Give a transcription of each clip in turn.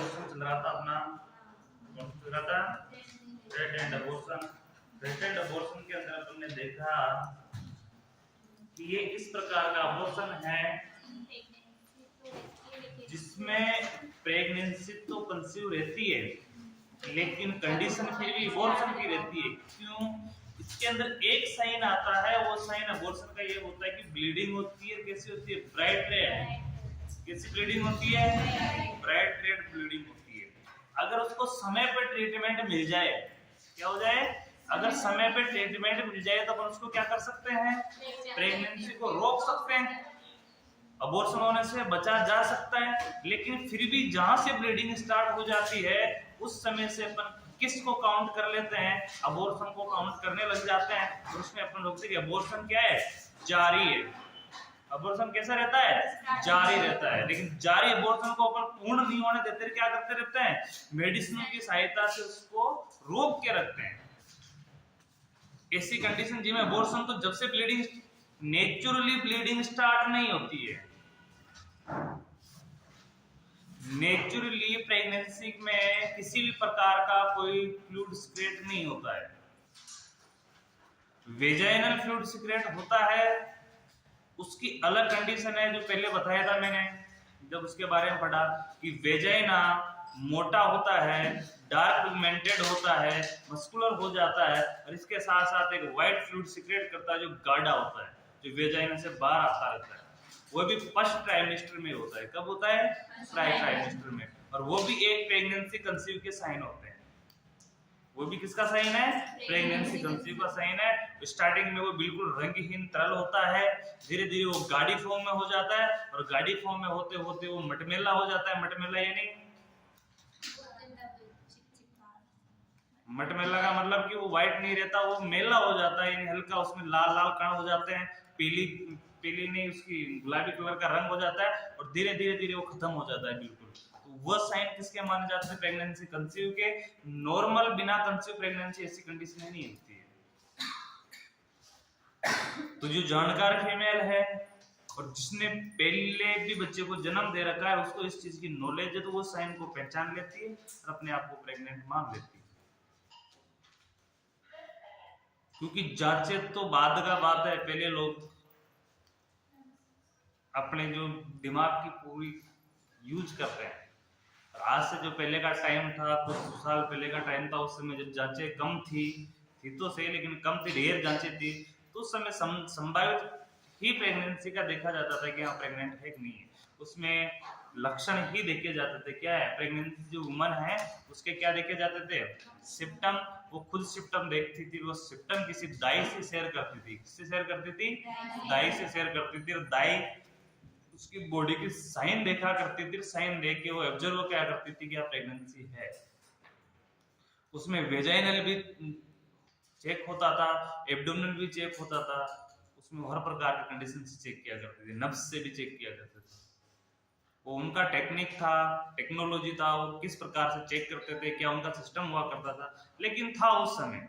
Abortion चल रहा था अपना, कौन चल रहा था, death and abortion. Death and abortion के अंदर अपन ने देखा कि ये इस प्रकार का अबॉर्शन है जिसमें प्रेगनेंसी तो कंसीव रहती है लेकिन कंडीशन फिर भी अबॉर्शन की रहती है। क्यों? इसके अंदर एक साइन आता है, वो साइन अबॉर्शन का ये होता है कि ब्लीडिंग होती है। कैसी होती है? Bright red. कैसी ब्लीडिंग होती है? ब्राइट रेड ब्लीडिंग होती है। अगर उसको समय पर ट्रीटमेंट मिल जाए, क्या हो जाए? अगर समय पे ट्रीटमेंट मिल जाए तो अपन उसको क्या कर सकते हैं? प्रेगनेंसी को रोक सकते हैं, अबॉर्शन होने से बचा जा सकता है। लेकिन फिर भी जहां से ब्लीडिंग स्टार्ट हो जाती है उस समय से अपन किस को काउंट कर लेते हैं? अबॉर्शन को काउंट करने लग जाते हैं। और उसमें अपन रोकते हैं कि अबॉर्शन क्या है? जारी है। अबॉर्शन कैसा रहता है? जारी रहता है। लेकिन जारी अबॉर्शन को अपन पूर्ण नहीं होने देते, क्या करते रहते हैं? मेडिसिन की सहायता से उसको रोक के रखते हैं। ऐसी कंडीशन जिसमें अबॉर्शन तो जब से ब्लीडिंग नेचुरली ब्लीडिंग स्टार्ट नहीं होती है, नेचुरली प्रेगनेंसी में किसी भी प्रकार का कोई फ्लूइड सीक्रेट नहीं होता है। वेजाइनल फ्लूइड सीक्रेट होता है, उसकी अलग कंडीशन है जो पहले बताया था मैंने जब उसके बारे में पढ़ा कि वेजाइना मोटा होता है, डार्क पिगमेंटेड होता है, मस्कुलर हो जाता है और इसके साथ साथ एक व्हाइट फ्लूइड सीक्रेट करता है जो गाढ़ा होता है, जो वेजाइना से बाहर आता रहता है। वो भी फर्स्ट ट्राइमेस्टर में होता है। कब होता है? फर्स्ट ट्राइमेस्टर में। और वो भी एक प्रेगनेंसी कंसीव के साइन होते हैं। वो भी किसका साइन है? प्रेगनेंसी कंसीव का साइन है। स्टार्टिंग में वो बिल्कुल रंगहीन तरल होता है, धीरे धीरे वो गाढ़ी फॉर्म में हो जाता है और गाढ़ी फॉर्म में होते होते वो मटमेला हो जाता है। मटमेला यानी मटमेला का मतलब कि वो व्हाइट नहीं रहता, वो मेला हो जाता है, यानी हल्का उसमें लाल लाल कण हो जाते हैं, पीली पीली नहीं उसकी गुलाबी कलर का रंग हो जाता है और धीरे धीरे धीरे वो खत्म हो जाता है बिल्कुल। तो वो साइन किसके माने जाते हैं? प्रेगनेंसी कंसीव के। नॉर्मल बिना कंसीव प्रेगनेंसी ऐसी कंडीशन नहीं होती है। तो जो जानकार फीमेल है और जिसने पहले भी बच्चे को जन्म दे रखा है, उसको इस चीज की नॉलेज है, तो वो साइन को पहचान लेती है और अपने आप को प्रेग्नेंट मान लेती है। क्योंकि जांचे तो बाद का बात है, पहले लोग अपने जो दिमाग की पूरी यूज करते हैं। आज से जो पहले का टाइम था, कुछ साल पहले का टाइम था, उस समय जब जांचें कम थी तो सही लेकिन कम थी, ढेर जांचें थी, तो उस समय संभावित ही प्रेगनेंसी का देखा जाता था कि हाँ प्रेग्नेंट है कि नहीं है। उसमें लक्षण ही देखे जाते थे। क्या है? प्रेगनेंसी जो वुमन है उसके क्या देखे जाते थे? सिम्टम। वो खुद सिम्टम देखती थी, वो सिम्टम किसी दाई से शेयर करती थी। किससे शेयर करती थी? दाई से शेयर करती थी। और दाई उसकी बॉडी की साइन देखा करती थी, साइन देख के वो ऑब्जर्व क्या करती थी कि आप प्रेगनेंसी है। उसमें वेजाइनल भी चेक होता था, एब्डोमिनल भी चेक होता था, उसमें हर प्रकार की कंडीशन से चेक किया करते थे, नब्ज से भी चेक किया करते थे। वो उनका टेक्निक था, टेक्नोलॉजी था, वो किस प्रकार से चेक करते थे, क्या उनका सिस्टम हुआ करता था, लेकिन था उस समय।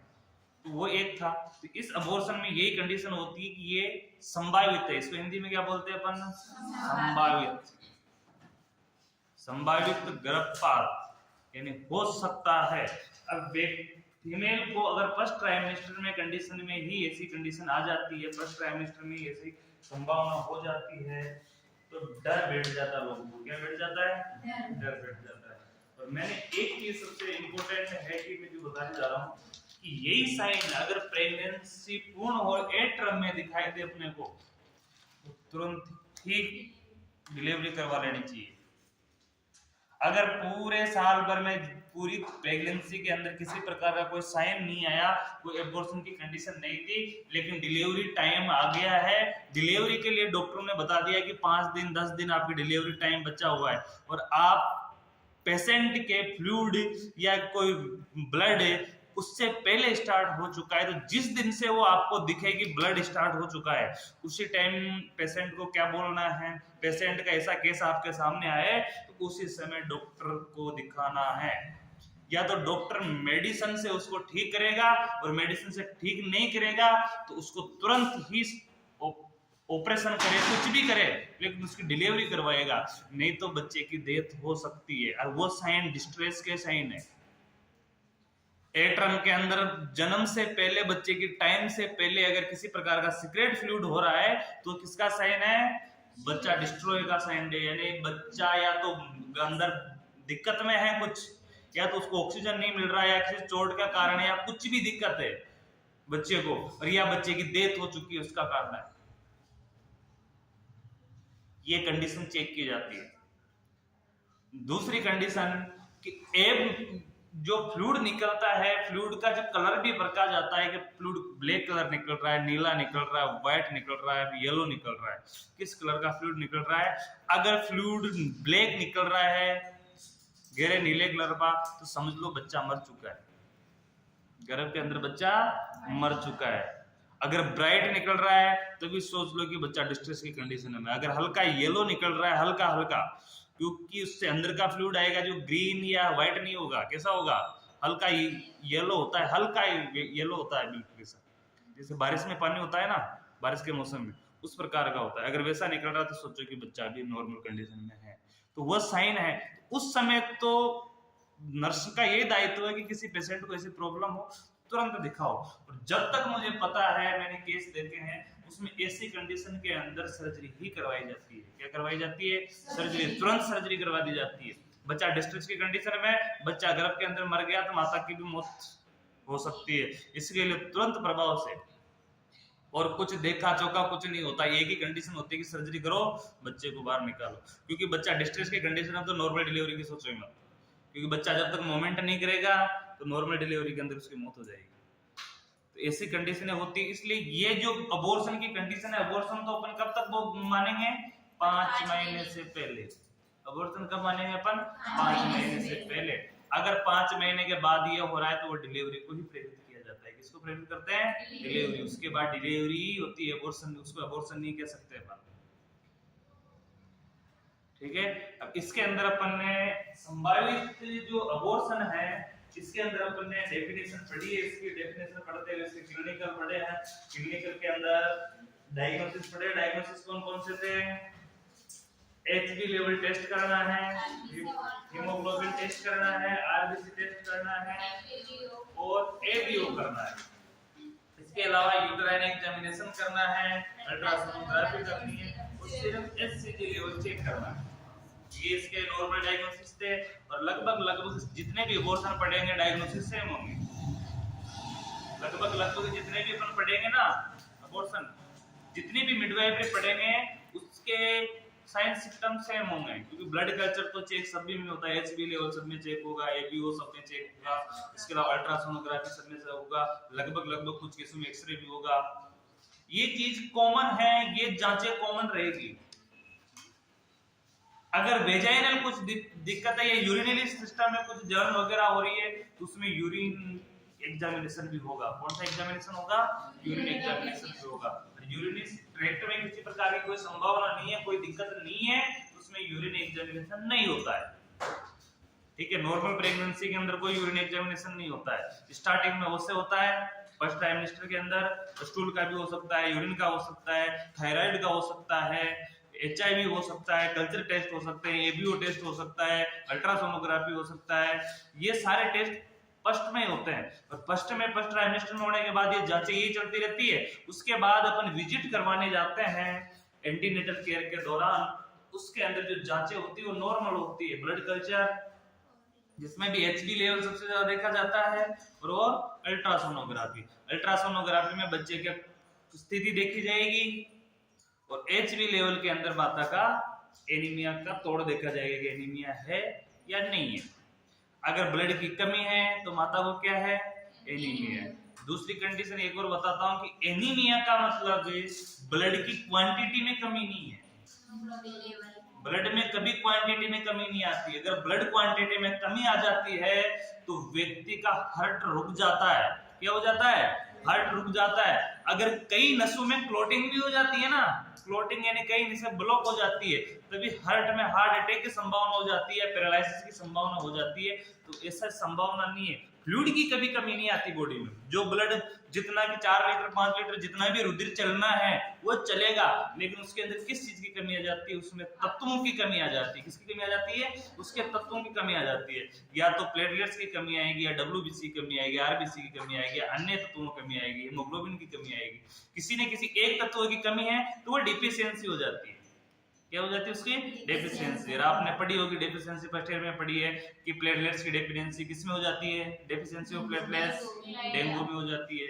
तो वो एक था। तो इस अबॉर्शन में यही कंडीशन होती है कि ये संभावित है। इसको हिंदी में क्या बोलते हैं अपन? संभावित। संभावित गर्भपात यानी हो सकता है। अब फीमेल को अगर फर्स्ट ट्राइमेस्टर में कंडीशन में ही ऐसी कंडीशन आ जाती है, फर्स्ट ट्राइमेस्टर में ऐसी संभावना हो जाती है, तो डर बैठ जाता है लोगों को। क्या बैठ जाता है? डर बैठ जाता है। और मैंने एक चीज सबसे इम्पोर्टेंट है कि मैं जो बताने जा रहा हूँ कि यही साइन अगर प्रेगनेंसी पूर्ण हो 8 टर्म में दिखाई दे अपने को, तो तुरंत ठीक डिलीवरी करवा लेनी चाहिए। अगर पूरे साल भर में पूरी प्रेगनेंसी के अंदर किसी प्रकार का कोई साइन नहीं आया, कोई एबॉर्शन की कंडीशन नहीं थी, लेकिन डिलीवरी टाइम आ गया है, डिलीवरी के लिए डॉक्टरों ने बता दिया कि 5 दिन 10 दिन आपकी डिलीवरी टाइम बचा हुआ है, और आप पेशेंट के फ्लूइड या कोई ब्लड उससे पहले स्टार्ट हो चुका है, तो जिस दिन से वो आपको दिखे कि ब्लड स्टार्ट हो चुका है, उसी टाइम पेशेंट को क्या बोलना है? पेशेंट का ऐसा केस आपके सामने आए तो उसी समय डॉक्टर को दिखाना है। या तो डॉक्टर मेडिसिन से उसको ठीक करेगा, और मेडिसिन से ठीक नहीं करेगा तो उसको तुरंत ही ऑपरेशन करे, कुछ भी करे, लेकिन उसकी डिलीवरी करवाएगा, नहीं तो बच्चे की डेथ हो सकती है। और वो साइन डिस्ट्रेस के साइन है। एट्रम के अंदर जन्म से पहले, बच्चे की टाइम से पहले अगर किसी प्रकार का सीक्रेट फ्लूइड हो रहा है तो किसका साइन है? बच्चा डिस्ट्रॉय का साइन है। यानी बच्चा या तो अंदर दिक्कत में है कुछ, या तो उसको ऑक्सीजन नहीं मिल रहा है, या किसी चोट का कारण है, या कुछ भी दिक्कत है बच्चे को, और या बच्चे की डेथ हो चुकी है, उसका कारण है। ये कंडीशन चेक की जाती है। दूसरी कंडीशन कि एब जो फ्लूइड निकलता है, फ्लूइड का जो कलर भी बरका जाता है कि फ्लूइड ब्लैक कलर निकल रहा है, नीला निकल रहा है, व्हाइट निकल रहा है, येलो निकल रहा है, किस कलर का फ्लूइड निकल रहा है। अगर फ्लूइड ब्लैक निकल रहा है, गहरे नीले कलर का, तो समझ लो बच्चा मर चुका है, गर्भ के अंदर बच्चा मर चुका है। अगर ब्राइट निकल रहा है तो भी सोच लो कि बच्चा डिस्ट्रेस की कंडीशन में। अगर हल्का येलो निकल रहा है, हल्का हल्का, क्योंकि उससे अंदर का फ्लूइड आएगा जो ग्रीन या व्हाइट नहीं होगा, कैसा होगा? हल्का येलो होता है, हल्का येलो होता है, बिल्कुल जैसे बारिश में पानी होता है ना, बारिश के मौसम में, उस प्रकार का होता है। अगर वैसा निकल रहा है तो सोचो कि बच्चा भी नॉर्मल कंडीशन में है, तो वह साइन है। उस समय तो नर्स का ये दायित्व है कि किसी पेशेंट को ऐसी प्रॉब्लम हो तुरंत दिखाओ। और जब तक मुझे पता है, मैंने केस देखे हैं, उसमें ऐसी कंडीशन के अंदर सर्जरी ही करवाई जाती है। क्या करवाई जाती है? सर्जरी, तुरंत सर्जरी करवा दी जाती है। बच्चा डिस्ट्रेस की कंडीशन में, बच्चा गर्भ के अंदर मर गया तो माता की भी मौत हो सकती है, इसके लिए तुरंत प्रभाव से। और कुछ देखा चौका कुछ नहीं होता, एक ही कंडीशन होती है कि सर्जरी करो, बच्चे को बाहर निकालो। क्योंकि बच्चा डिस्ट्रेस की कंडीशन है तो नॉर्मल डिलीवरी की सोचेंगे, क्योंकि बच्चा जब तक मूवमेंट नहीं करेगा तो नॉर्मल डिलीवरी के अंदर उसकी मौत हो जाएगी। तो ऐसी कंडीशनें होती है। इसलिए ये जो अबॉर्शन की कंडीशन है, अबॉर्शन तो अपन कब तक वो मानेंगे? 5 महीने से पहले। अबॉर्शन कब मानेंगे अपन? 5 महीने से पहले। अगर 5 महीने के बाद ये हो रहा है तो वो डिलीवरी को ही प्रेरित किया जाता है। किसको प्रेरित करते हैं? डिलीवरी। उसके बाद डिलीवरी होती है, अबॉर्शन, उसको अबॉर्शन नहीं कह सकते अपन। ठीक है। अब इसके अंदर अपन ने संभावित जो अबॉर्शन है, इसके अंदर अपन ने डेफिनेशन पढ़ी है। इसकी डेफिनेशन पढ़ते हुए इसके क्लिनिकल पढ़े हैं। क्लिनिकल के अंदर डायग्नोसिस पढ़े। डायग्नोसिस कौन कौन से थे? एचबी लेवल टेस्ट करना है, हीमोग्लोबिन टेस्ट करना है, आरबीसी टेस्ट करना है और एबीओ करना है। इसके अलावा यूट्राइन एग्जामिनेशन करना है, अल्ट्रासोनोग्राफी करनी है और सिर्फ एचसीजी लेवल चेक करना है। ये इसके नॉर्मल डायग्नोसिस थे। और लगभग जितने भी अबॉर्शन पढ़ेंगे डायग्नोसिस सेम होंगे। लगभग जितने भी अपन पढ़ेंगे ना अबॉर्शन, जितनी भी मिडवाइफरी पढ़ेंगे उसके साइन सिम्टम सेम होंगे। क्योंकि ब्लड कल्चर तो चेक सभी में होता है, एचबी लेवल सब में चेक होगा, एबीओ सब में चेक होगा, इसके अलावा अल्ट्रासोनोग्राफी सब में से होगा, लगभग कुछ केसों में एक्सरे भी होगा। ये चीज कॉमन है, ये जांचें कॉमन रहेगी। अगर वेजाइनल कुछ दिक्कत है या यूरिनरी सिस्टम में कुछ जलन वगैरह हो रही है तो उसमें यूरिन एग्जामिनेशन भी होगा। कौन सा एग्जामिनेशन होगा? यूरिन एग्जामिनेशन भी होगा। यूरिनरी ट्रैक्ट में किसी प्रकार की कोई संभावना नहीं है, कोई दिक्कत नहीं है, उसमें यूरिन एग्जामिनेशन नहीं होता है। ठीक है। नॉर्मल प्रेगनेंसी के अंदर कोई यूरिन एग्जामिनेशन नहीं होता है। स्टार्टिंग में उससे होता है, फर्स्ट ट्राइमेस्टर के अंदर स्टूल का भी हो सकता है, यूरिन का हो सकता है, थायराइड का हो सकता है, एचआईवी हो सकता है, कल्चर टेस्ट हो सकते हैं, एबीओ टेस्ट हो सकता है, अल्ट्रासोनोग्राफी हो सकता है। ये सारे टेस्ट फर्स्ट में होते हैं। और फर्स्ट ट्राइमेस्टर में होने के बाद ये जांचें ये चलती रहती है। उसके बाद अपन विजिट करवाने जाते हैं एंटीनेटल केयर के दौरान। उसके अंदर जो जांचें होती है वो नॉर्मल होती है। ब्लड कल्चर, जिसमें भी एचबी लेवल सबसे ज्यादा देखा जाता है, और अल्ट्रासोनोग्राफी में बच्चे की स्थिति देखी जाएगी और एचबी लेवल के अंदर माता का एनीमिया का तोड़ देखा जाएगा कि एनीमिया है या नहीं है। अगर ब्लड की कमी है तो माता को क्या है? एनीमिया है। दूसरी कंडीशन एक और बताता हूं कि एनीमिया का मतलब ब्लड की क्वांटिटी में कमी नहीं है। ब्लड में कभी क्वांटिटी में कमी नहीं आती। अगर ब्लड क्वांटिटी में कमी आ जाती है तो व्यक्ति का हार्ट रुक जाता है। क्या हो जाता है? हार्ट रुक जाता है। अगर कई नसों में क्लोटिंग भी हो जाती है ना, क्लोटिंग यानी कई नसें ब्लॉक हो जाती है, तभी हार्ट में हार्ट अटैक की संभावना हो जाती है, पैरालिसिस की संभावना हो जाती है। तो ऐसा संभावना नहीं है। फ्लूइड की कभी कमी नहीं आती बॉडी में। जो ब्लड जितना कि 4 लीटर 5 लीटर जितना भी रुधिर चलना है वो चलेगा, लेकिन उसके अंदर किस चीज की कमी आ जाती है? उसमें तत्वों की कमी आ जाती है। किसकी कमी आ जाती है? उसके तत्वों की कमी आ जाती है। या तो प्लेटलेट्स की कमी आएगी, या डब्ल्यूबीसी की कमी आएगी, आरबीसी की कमी आएगी, अन्य तत्वों की कमी आएगी, हीमोग्लोबिन की कमी आएगी। किसी न किसी एक तत्व की कमी है तो वो डिफिशियंसी हो जाती है। क्या हो जाती है? उसकी डेफिशिएंसी। और आपने पढ़ी होगी डेफिशिएंसी फर्स्ट ईयर में पढ़ी है कि प्लेटलेट्स की डेफिशिएंसी किसमें हो जाती है? डेफिशिएंसी ऑफ प्लेटलेट्स डेंगू में हो जाती है।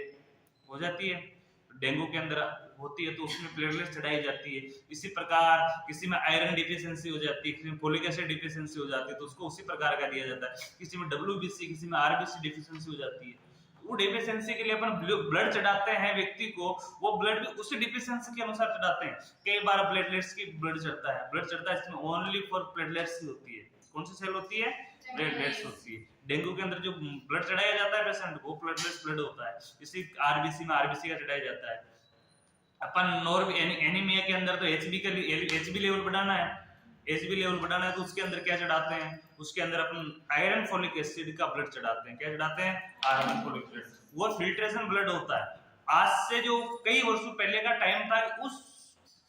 हो जाती है, डेंगू के अंदर होती है तो उसमें प्लेटलेट्स चढ़ाई जाती है। इसी प्रकार किसी में आयरन डिफिशिएंसी हो जाती है, किसी में फोलिक एसिड डिफिशिएंसी हो जाती है तो उसको उसी प्रकार का दिया जाता है। किसी में डब्ल्यूबीसी, किसी में आरबीसी डिफिशिएंसी हो जाती है। वो डिफिशिएंसी के लिए अपन ब्लड चढ़ाते हैं व्यक्ति को, वो ब्लड भी उसी डिफिशिएंसी के अनुसार चढ़ाते हैं। कई बार प्लेटलेट्स की ब्लड चढ़ता है इसमें ओनली फॉर प्लेटलेट्स ही होती है। कौन सी सेल होती है? प्लेटलेट्स होती है। डेंगू के अंदर जो ब्लड चढ़ाया जाता है पेशेंट को, प्लेटलेट्स ब्लड होता है। इसी आरबीसी में आरबीसी का चढ़ाया जाता है। अपन नॉर्म एनीमिया के अंदर तो एचबी लेवल बढ़ाना है, एचबी लेवल बढ़ाना है तो उसके अंदर क्या चढ़ाते हैं? उसके अंदर अपन आयरन फोलिक एसिड का ब्लड चढ़ाते हैं। क्या चढ़ाते हैं? Iron folic acid. वो फिल्ट्रेशन ब्लड होता है। आज से जो कई वर्षों पहले का टाइम था, उस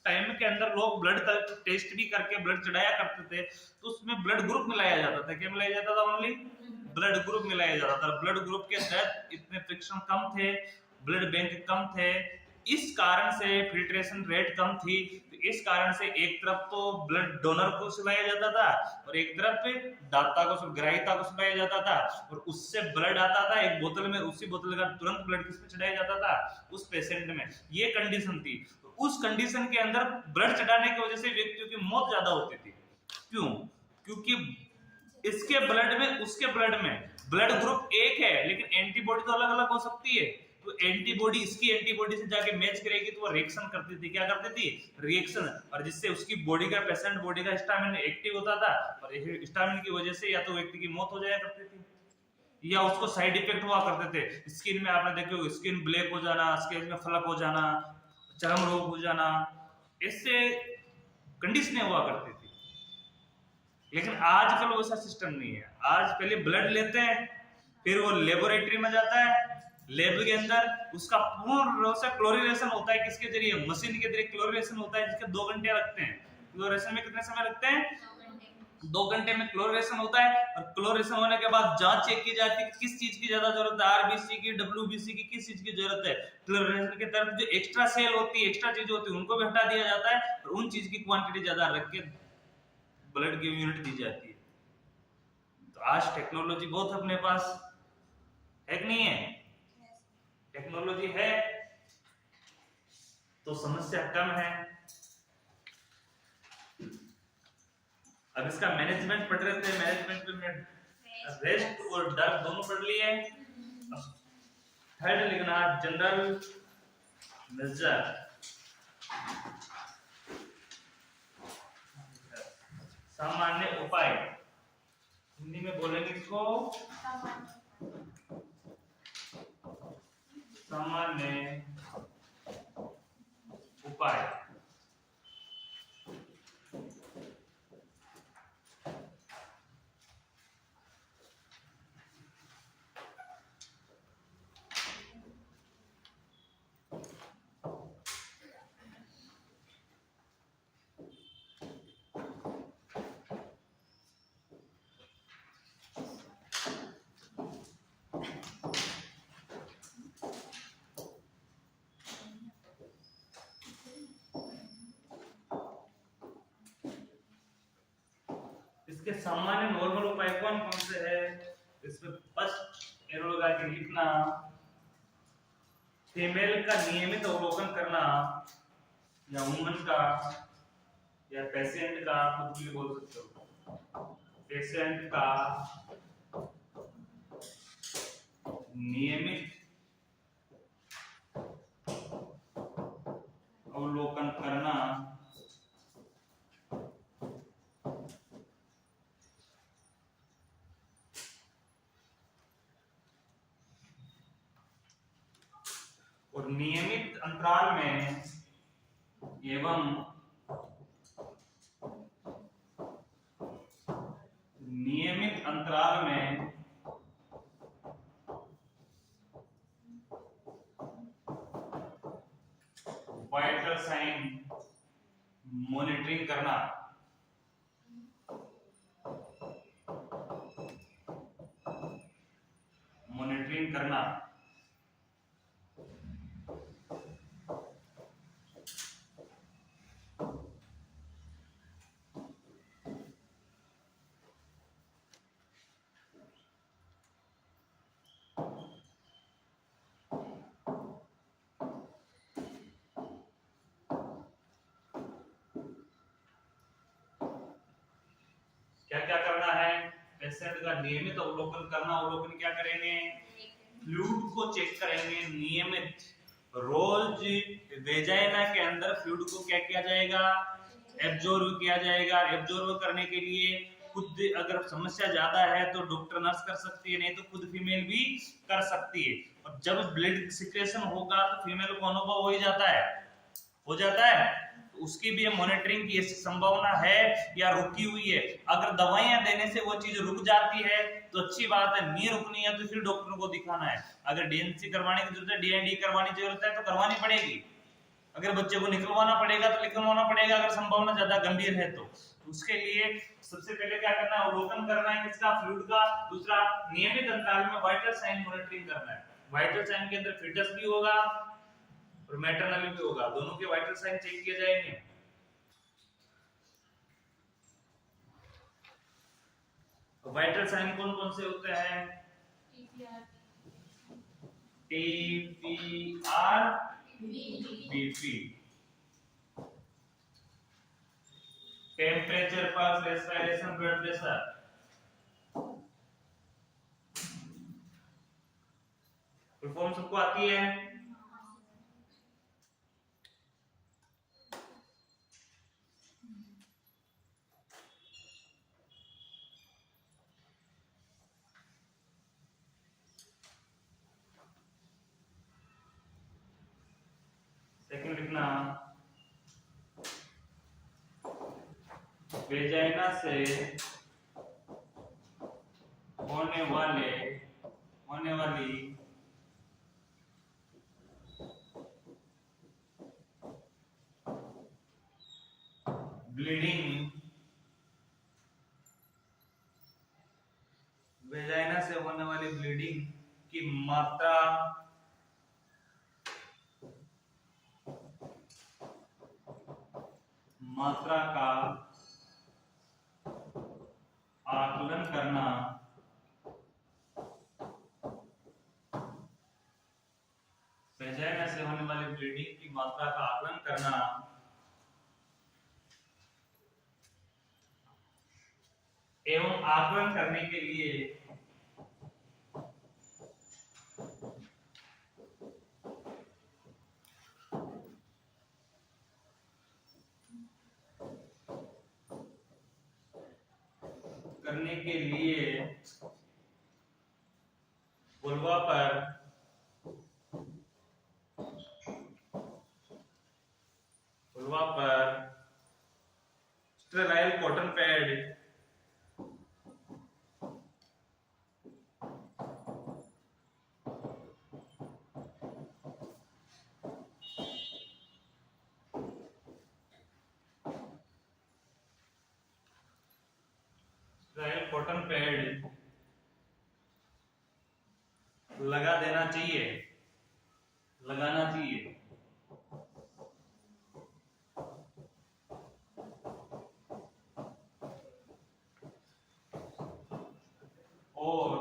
टाइम के अंदर लोग ब्लड टेस्ट भी करके ब्लड चढ़ाया करते थे, तो उसमें ब्लड ग्रुप मिलाया जाता था। क्या मिलाया जाता था? ओनली ब्लड ग्रुप मिलाया जाता था। ब्लड ग्रुप के अंदर इतने फ्रिक्शन कम थे, ब्लड बैंक कम थे, इस कारण से फिल्ट्रेशन रेट कम थी। तो इस कारण से एक तरफ तो ब्लड डोनर को सुलाया जाता था और एक तरफ दाता को, ग्राहिता को सुलाया जाता था, और उससे ब्लड आता था एक बोतल में, उसी बोतल का तुरंत ब्लड किस पे चढ़ाया जाता था? उस पेशेंट में। ये कंडीशन थी। तो उस कंडीशन के अंदर ब्लड चढ़ाने की वजह से व्यक्तियों की मौत ज्यादा होती थी। क्यों? क्योंकि इसके ब्लड में उसके ब्लड में ब्लड ग्रुप एक है, लेकिन एंटीबॉडी तो अलग अलग हो सकती है। तो एंटीबॉडी इसकी एंटीबॉडी से जाके मैच करेगी तो वो रिएक्शन करती थी। क्या करती थी? रिएक्शन। और जिससे उसकी बॉडी का, पेशेंट बॉडी का स्टामिना एक्टिव होता था, और स्टामिना की वजह से या तो व्यक्ति की मौत हो जाया करती थी या उसको साइड इफेक्ट हुआ करते थे। स्किन में आपने देखो, स्किन ब्लैक हो जाना, स्किन में फलक हो जाना, चर्म रोग हो जाना, इससे कंडीशनें हुआ करती थी। लेकिन आजकल वैसा सिस्टम नहीं है। आज पहले ब्लड लेते हैं, फिर वो लेबोरेटरी में जाता है, लैब के अंदर उसका पूर्ण रूप से क्लोरीनेशन होता है। किसके जरिए? मशीन के जरिए क्लोरीनेशन होता है, जिसके 2 घंटे लगते हैं। क्लोरीनेशन में कितने समय लगते हैं? 2 घंटे में क्लोरीनेशन होता है। और क्लोरीनेशन होने के बाद जांच चेक की जाती है कि किस चीज की ज्यादा जरूरत है, आरबीसी की, डब्ल्यूबीसी की, किस चीज की जरूरत है। क्लोरीनेशन के तहत जो एक्स्ट्रा सेल होती है, एक्स्ट्रा चीज होती है, उनको भी हटा दिया जाता है और उन चीज की क्वांटिटी ज्यादा रख के ब्लड की यूनिट दी जाती है। तो आज टेक्नोलॉजी बहुत अपने पास है कि नहीं है? टेक्नोलॉजी है तो समस्या कम है। अब इसका मैनेजमेंट पढ़ रहे थे, मैनेजमेंट में रेस्ट और डर दोनों पढ़ लिए। थर्ड लिखना जनरल मेजर, सामान्य उपाय। हिंदी में बोलेंगे इसको सामान्य उपाय। इसके सामान्य नॉर्मल उपाय कौन कौन से है? इसमें फर्स्ट एरो लगा के लिखना, फीमेल का नियमित अवलोकन करना, या वुमन का या पेशेंट का, कुछ भी बोल सकते हो, पेशेंट का नियमित अवलोकन करना, और नियमित अंतराल में एवं नियमित अंतराल में वाइटल साइन मॉनिटरिंग करना, मॉनिटरिंग करना। क्या क्या करना है? पेशेंट का नियमित अवलोकन करना। अवलोकन क्या करेंगे? फ्लूइड को चेक करेंगे नियमित। रोज वेजाइना के अंदर फ्लूइड को क्या किया जाएगा? एब्जॉर्ब किया जाएगा। एब्जॉर्ब करने के लिए खुद अगर समस्या ज्यादा है तो डॉक्टर नर्स कर सकती है, नहीं तो खुद फीमेल भी कर सकती है। और जब ब्लड सिक्रेशन होगा तो फीमेल को अनुभव हो ही जाता है, हो जाता है, तो उसकी भी मॉनिटरिंग की संभावना है या रुकी हुई है। अगर दवाइयां देने से वो चीज रुक जाती है तो अच्छी बात है, नहीं रुकनी है तो फिर डॉक्टर को दिखाना है। अगर डीएनसी करवाने की जरूरत है, डीएनडी करवाने की जरूरत है तो करवानी पड़ेगी। अगर बच्चे को निकलवाना पड़ेगा तो निकलवाना पड़ेगा, अगर संभावना ज्यादा गंभीर है तो उसके लिए सबसे पहले क्या करना है? अवलोकन करना है किसका? फ्लूइड का। दूसरा, नियमित अंतराल में वाइटल साइन मॉनिटरिंग करना है। वाइटल साइन के अंदर फीटस भी होगा और मैटरनल भी होगा, दोनों के वाइटल साइन चेक किए जाएंगे। वाइटल साइन कौन कौन से होते हैं? TPR, BP. Temperature, pulse, respiration, blood pressure. Full form सबको आती है? सेकंड लिखना, वेजाइना से होने वाली ब्लीडिंग, वेजाइना से होने वाली ब्लीडिंग की मात्रा का आकलन करना। वेजाइना से होने वाली ब्लीडिंग की मात्रा का आकलन करना एवं आकलन करने के लिए वुल्वा पर स्टेराइल कॉटन पैड लगा देना चाहिए, लगाना चाहिए। और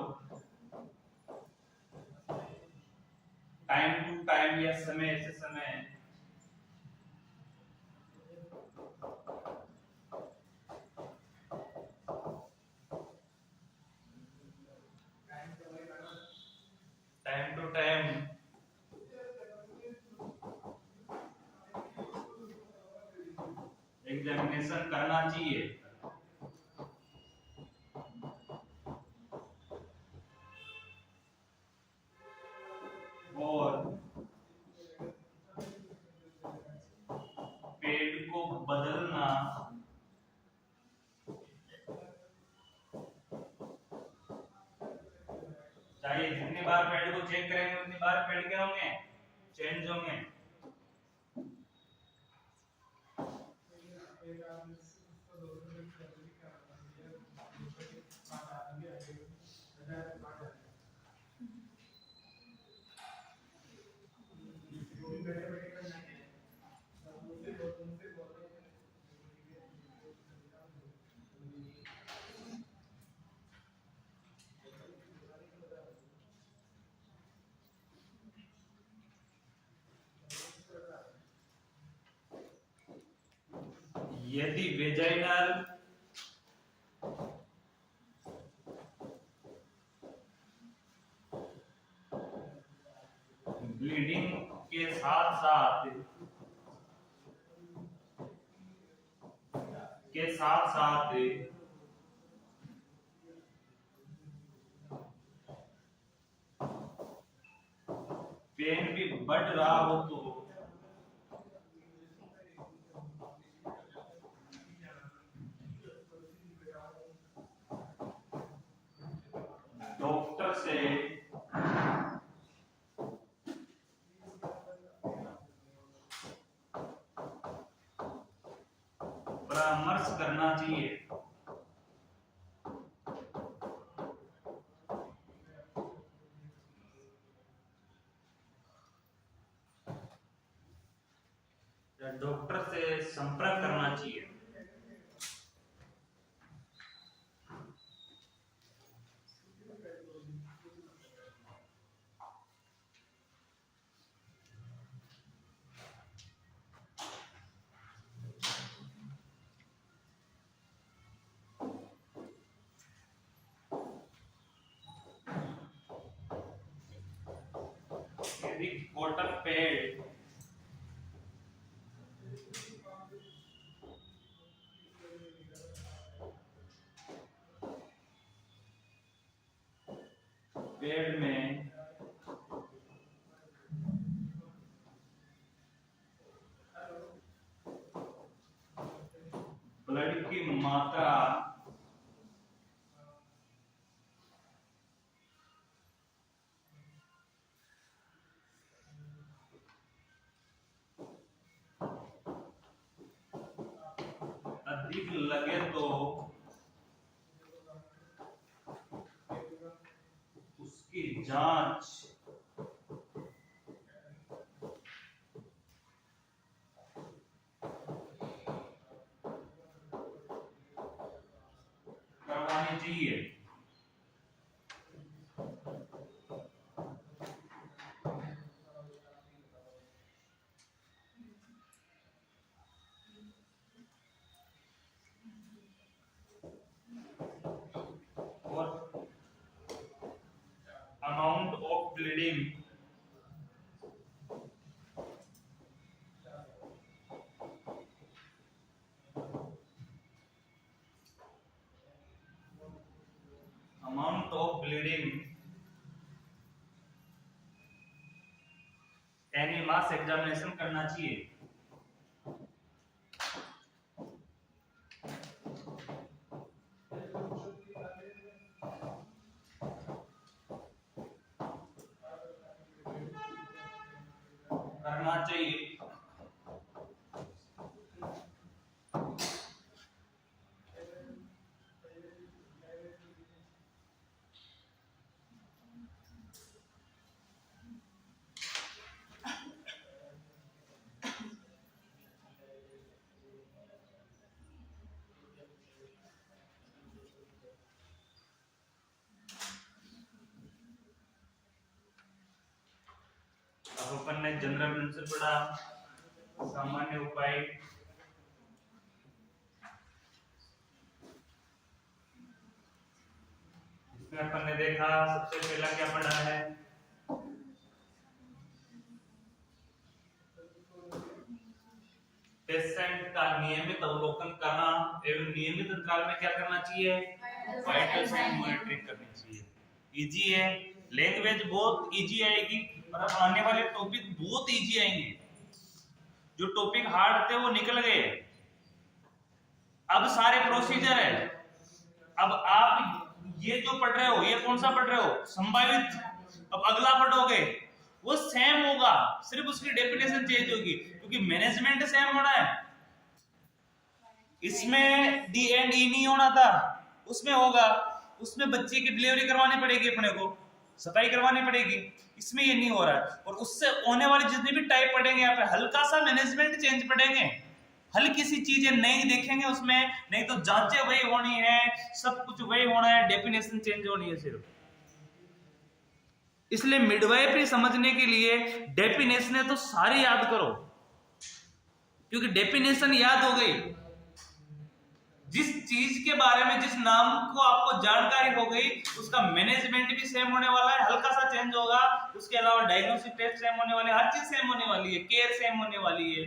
टाइम टू टाइम या समय से समय एग्जामिनेशन करना चाहिए। और पेड़ को बदलना चाहिए। जितनी बार पेड़ को चेक करेंगे उतनी बार पेड़ क्या होंगे? चेंज होंगे। यदि वेजाइनल ब्लीडिंग के साथ साथ पेन भी बढ़ रहा हो तो डॉक्टर से परामर्श करना चाहिए। डॉक्टर से संपर्क करना चाहिए। यदि कॉटन पैड में ब्लड की मात्रा अधिक लगे तो उसकी जांच करवानी चाहिए। Amount of bleeding यानी मास एग्जामिनेशन करना चाहिए। करना चाहिए। अब अपन ने जनरल आंसर पढ़ा, सामान्य उपाय, इसमें अपन ने देखा सबसे पहला क्या पढ़ा है, पेशेंट का नियमित अवलोकन करना एवं नियमित अंतराल में क्या करना चाहिए, वाइटल साइन मॉनिटरिंग करनी चाहिए। इजी है, लैंग्वेज बहुत इजी आएगी और अब आने वाले टॉपिक बहुत इजी आएंगे। जो टॉपिक हार्ड थे वो निकल गए, अब सारे प्रोसीजर है। अब आप ये जो पढ़ रहे हो ये कौन सा पढ़ रहे हो, संभावित, अब अगला पढ़ोगे वो सेम होगा, सिर्फ उसकी डेफिनेशन चेंज होगी क्योंकि मैनेजमेंट सेम होना है। इसमें डी एंड ई नहीं होना था, उसमें होगा, उसमें बच्चे की डिलीवरी करवानी पड़ेगी, अपने को सफाई करवानी पड़ेगी, इसमें ये नहीं हो रहा है। और उससे होने वाली जितनी भी टाइप पढ़ेंगे यहाँ पे हल्का सा मैनेजमेंट चेंज पढ़ेंगे, हल्की सी चीजें नई देखेंगे उसमें, नहीं तो जांचें वही होनी है, सब कुछ वही होना है, डेफिनेशन चेंज होनी है सिर्फ। इसलिए मिडवाइफरी समझने के लिए डेफिनेशन तो सारी याद करो, क्योंकि डेफिनेशन याद हो गई जिस चीज के बारे में, जिस नाम को आपको जानकारी हो गई, उसका मैनेजमेंट भी सेम होने वाला है, हल्का सा चेंज होगा। उसके अलावा डायग्नोस्टिक टेस्ट सेम होने वाले, हर चीज सेम होने वाली है, केयर सेम होने वाली है,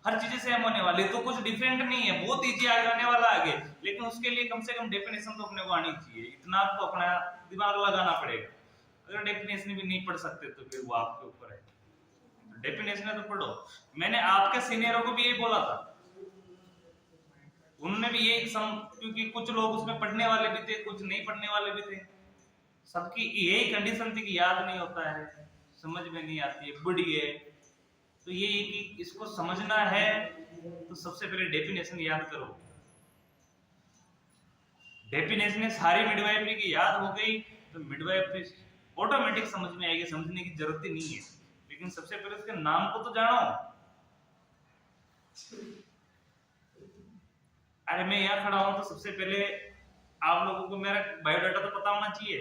हर चीजें सेम होने वाली है। तो कुछ डिफरेंट नहीं है, बहुत इजी आने वाला आगे। लेकिन उसके लिए कम से कम डेफिनेशन तो अपने को आनी चाहिए, इतना तो अपना दिमाग लगाना पड़ेगा। अगर डेफिनेशन भी नहीं पढ़ सकते तो फिर वो आपके ऊपर है। डेफिनेशन तो पढ़ो। मैंने आपके सीनियरों को भी यही बोला था, उन्होंने भी यही क्योंकि कुछ लोग उसमें पढ़ने वाले भी थे, कुछ नहीं पढ़ने वाले भी थे, सबकी यही कंडीशन थी कि याद नहीं होता है, समझ में नहीं आती है, बुढ़ी है। तो ये कि इसको समझना है तो सबसे पहले डेफिनेशन याद करो। डेफिनेशन सारी मिडवाइफरी की याद हो गई तो मिडवाइफरी ऑटोमेटिक समझ में आएगी, समझने की जरूरत ही नहीं है। लेकिन सबसे पहले उसके नाम को तो जानो। अरे मैं यहाँ खड़ा हूं तो सबसे पहले आप लोगों को मेरा बायोडाटा तो पता होना चाहिए,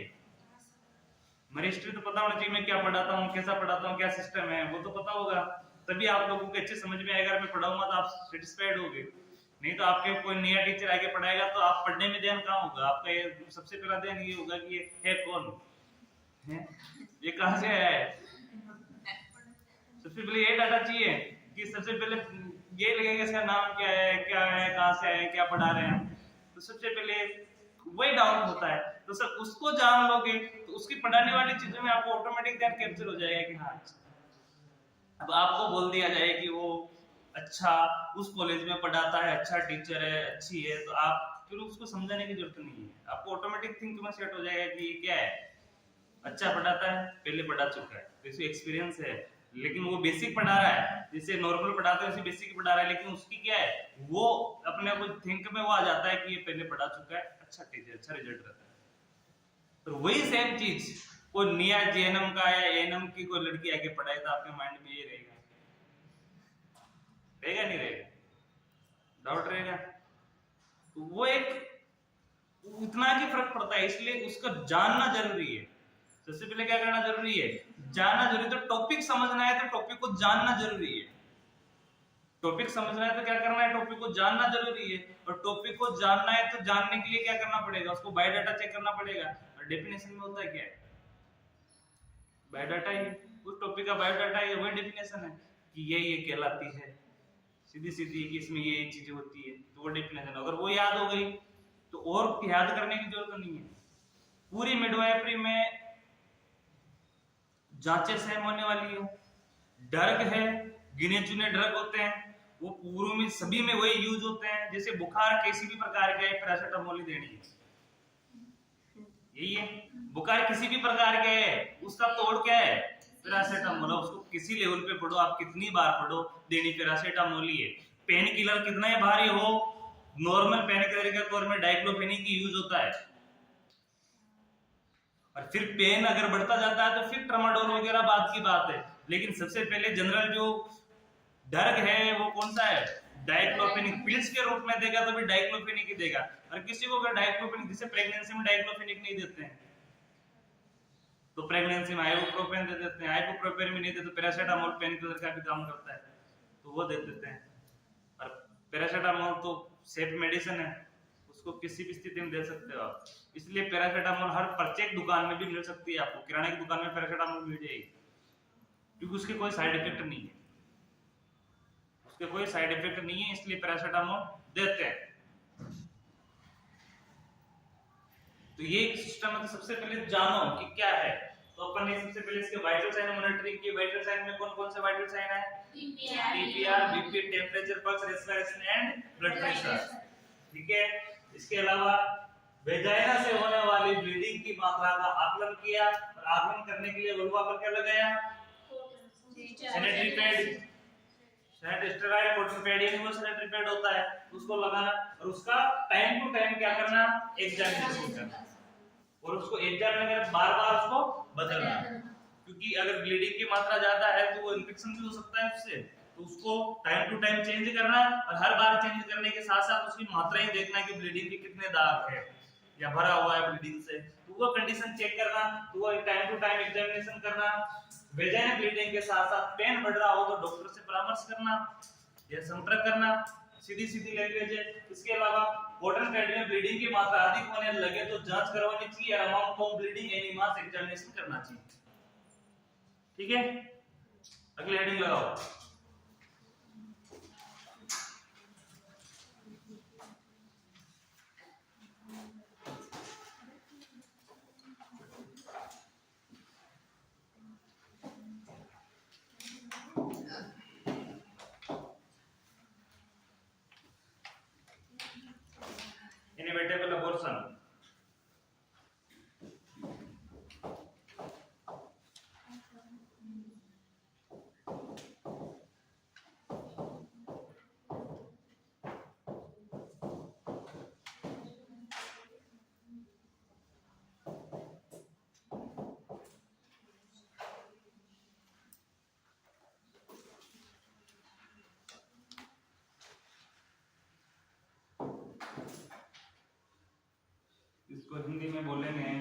मेरी हिस्ट्री तो पता होना चाहिए, मैं क्या पढ़ाता हूँ, कैसा पढ़ाता हूँ, क्या सिस्टम है, वो तो पता होगा। तभी आप लोगों को अच्छे समझ में आएगा। अगर मैं पढ़ाऊंगा तो आप सेटिस्फाइड होगे, नहीं तो आपके कोई नया टीचर आगे पढ़ाएगा तो आप पढ़ने में ध्यान कहाँ होगा आपका। ये सबसे पहला ध्यान ये होगा कि ये है कौन है, ये कहाँ से आया है। सबसे पहले ये डाटा चाहिए कि सबसे पहले ये लगेगा इसका नाम क्या है, कहाँ से आया है, क्या पढ़ा रहे हैं। तो सबसे पहले वही डाउट होता है। तो सर उसको जान लोगे तो उसकी पढ़ाने वाली चीजों में आपको ऑटोमेटिक ध्यान कैप्चर हो जाएगा कि हाँ। अब आपको बोल दिया जाए कि वो अच्छा उस कॉलेज में पढ़ाता है, अच्छा टीचर है, अच्छी है, तो आप फिर उसको समझाने की जरूरत नहीं है, आपको ऑटोमेटिक थिंक में सेट हो जाएगा कि ये क्या है, अच्छा पढ़ाता है, पहले पढ़ा चुका है, तो इसको एक्सपीरियंस है। लेकिन वो बेसिक पढ़ा रहा है, जैसे नॉर्मल पढ़ाते हैं वैसे बेसिक पढ़ा रहा है, लेकिन उसकी क्या है, वो अपने को थिंक में वो आ जाता है कि ये पहले पढ़ा चुका है, अच्छा टीचर, अच्छा रिजल्ट रहता है। तो वही सेम चीज कोई नया जेएनएम का या एएनएम की कोई लड़की आके पढ़ाए तो आपके माइंड में ये रहेगा, रहेगा नहीं रहेगा, डाउट रहेगा। तो वो एक इतना की फर्क पड़ता है, इसलिए उसको जानना जरूरी है। सबसे पहले क्या करना जरूरी है, जानना जरूरी। तो टॉपिक समझना है तो टॉपिक को जानना जरूरी है, टॉपिक समझना है तो क्या करना है, टॉपिक को जानना जरूरी है। और टॉपिक को जानना है तो जानने के लिए क्या करना पड़ेगा, उसको बायोडाटा चेक करना पड़ेगा। और डेफिनेशन में होता है क्या है, बायोडाटा ही, उस टॉपिक का बायोडाटा है, वही डेफिनेशन है कि ये कहलाती है, सीधी सीधी कि इसमें ये चीजें होती है, तो वो डेफिनेशन। अगर वो याद हो गई तो और याद करने की जरूरत नहीं है। पूरी मिडवाइफरी में जांचें सेम होने वाली है, ड्रग है, गिने चुने ड्रग होते हैं, वो पूर्व में सभी में वही यूज होते हैं। जैसे बुखार किसी भी प्रकार का है, पैरासिटामोल ही देनी है, यही है। बुखार किसी भी प्रकार का है, उसका तोड़ क्या है, पैरासिटामोल। उसको किसी लेवल पे पढ़ो, आप कितनी बार पढ़ो, देनी पैरासिटामोल ही है। पेन किलर कितना ही भारी हो, नॉर्मल पेन किलर के तौर में डाइक्लोफेनिक की यूज होता है। और फिर पेन अगर बढ़ता जाता है तो फिर ट्रामाडोल वगैरह बात की बात है। लेकिन सबसे पहले जनरल जो ड्रग है वो कौन सा है, डाइक्लोफेनिक। पिल्स के रूप में देगा तो भी डाइक्लोफेनिक ही देगा। और किसी को अगर डाइक्लोफेनिक, जैसे प्रेगनेंसी में डाइक्लोफेनिक नहीं देते हैं तो प्रेगनेंसी में आइबुप्रोफेन दे देते हैं, आइबुप्रोफेन में नहीं देते तो पैरासिटामोल पेन किलर का भी काम करता है तो वो दे देते हैं। और पैरासिटामोल तो सेफ मेडिसिन है, उसको किसी भी स्थिति में दे सकते हो आप। इसलिए पैरासिटामोल हर प्रत्येक दुकान में भी मिल सकती है, आपको किराने की दुकान में पैरासिटामोल मिल जाएगी, क्योंकि उसके कोई साइड इफेक्ट नहीं है, उसके कोई साइड इफेक्ट नहीं है, इसलिए पैरासिटामोल देते हैं। तो ये सिस्टम है। तो सबसे पहले जानो कि क्या है। तो अपन ने सबसे पहले इसके वाइटल साइन मॉनिटरिंग की। वाइटल साइन में कौन कौन से वाइटल साइन है, TPR, BP, temperature, pulse, respiration and blood pressure, ठीक है। इसके अलावा वेजाइना से होने वाली ब्लीडिंग की मात्रा का आकलन किया, और आकलन करने के लिए वल्वा पर क्या लगाया, sanitary pad, steroid cotton pad, यानी वो सैनिटरी पैड होता है, उसको लगाना। और उसका टाइम टू टाइम क्या करना, एग्जामिनेशन करना, और उसको एग्जामिनेशन बार-बार उसको बदलना, क्योंकि अगर ब्लीडिंग की मात्रा ज्यादा है तो वो इन्फेक्शन भी हो सकता है उससे, तो उसको टाइम टू टाइम चेंज करना। और हर बार चेंज करने के साथ साथ उसकी मात्राएं देखना कि ब्लीडिंग के कितने दाग है या भरा हुआ है ब्लीडिंग से, तो वो कंडीशन चेक करना, तो वो टाइम टू टाइम एग्जामिनेशन करना। वेजाइनल ब्लीडिंग के साथ साथ पेन बढ़ रहा हो तो डॉक्टर से परामर्श करना या संपर्क करना। सीधी सीधी लैंग्वेज है। इसके अलावा कॉटन कैंडी में ब्लीडिंग की मात्रा अधिक होने लगे तो जांच करवानी चाहिए और amount of bleeding any mass examination करना चाहिए। ठीक है, अगली हेडिंग लगाओ। Inevitable abortion. इसको हिंदी में बोलेंगे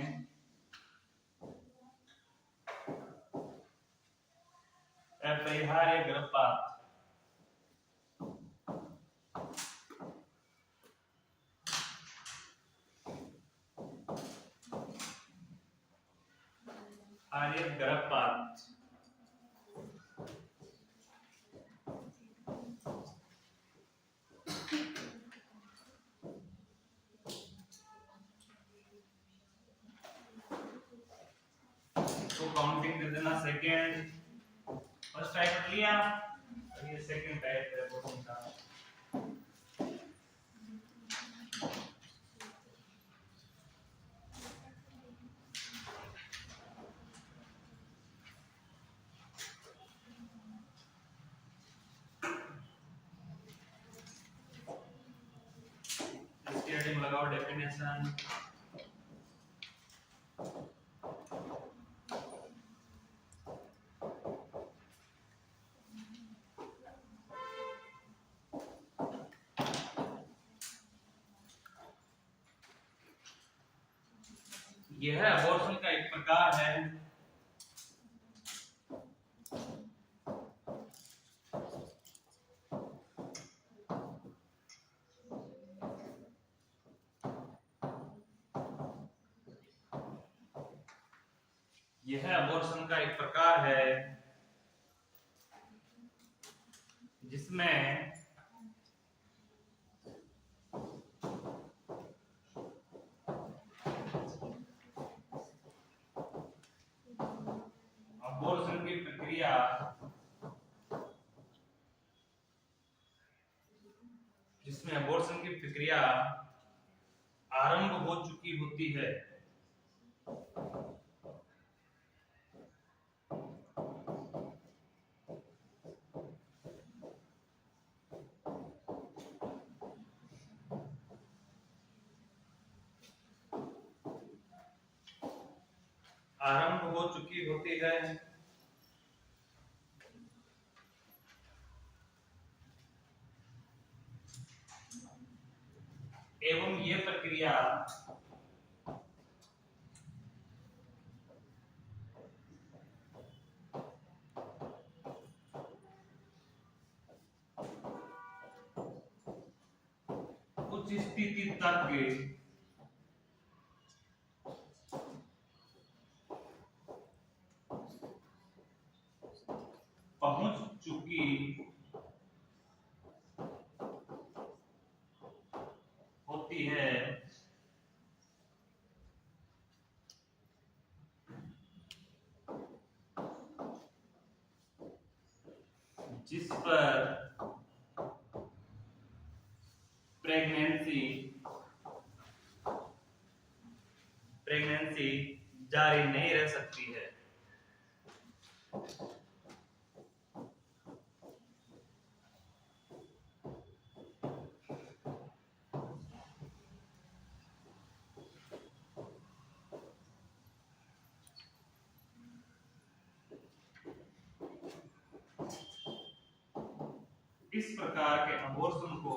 अपरिहार्य गर्भपात। आर्य गर्भपात तो काउंटिंग कर देना। सेकेंड, फर्स्ट टाइप कर लिया, ये सेकेंड टाइप है अबॉर्शन का। हेडिंग लगाओ डेफिनेशन। यह अबॉर्शन का एक प्रकार है जिसमें अबॉर्शन की प्रक्रिया आरंभ हो चुकी होती है। आरंभ हो चुकी होती है एवं ये प्रक्रिया उच्च स्थिति तक पहुंच चुकी होती है, जिस पर प्रेगनेंसी जारी नहीं रह सकती है। इस प्रकार के अबॉर्शन को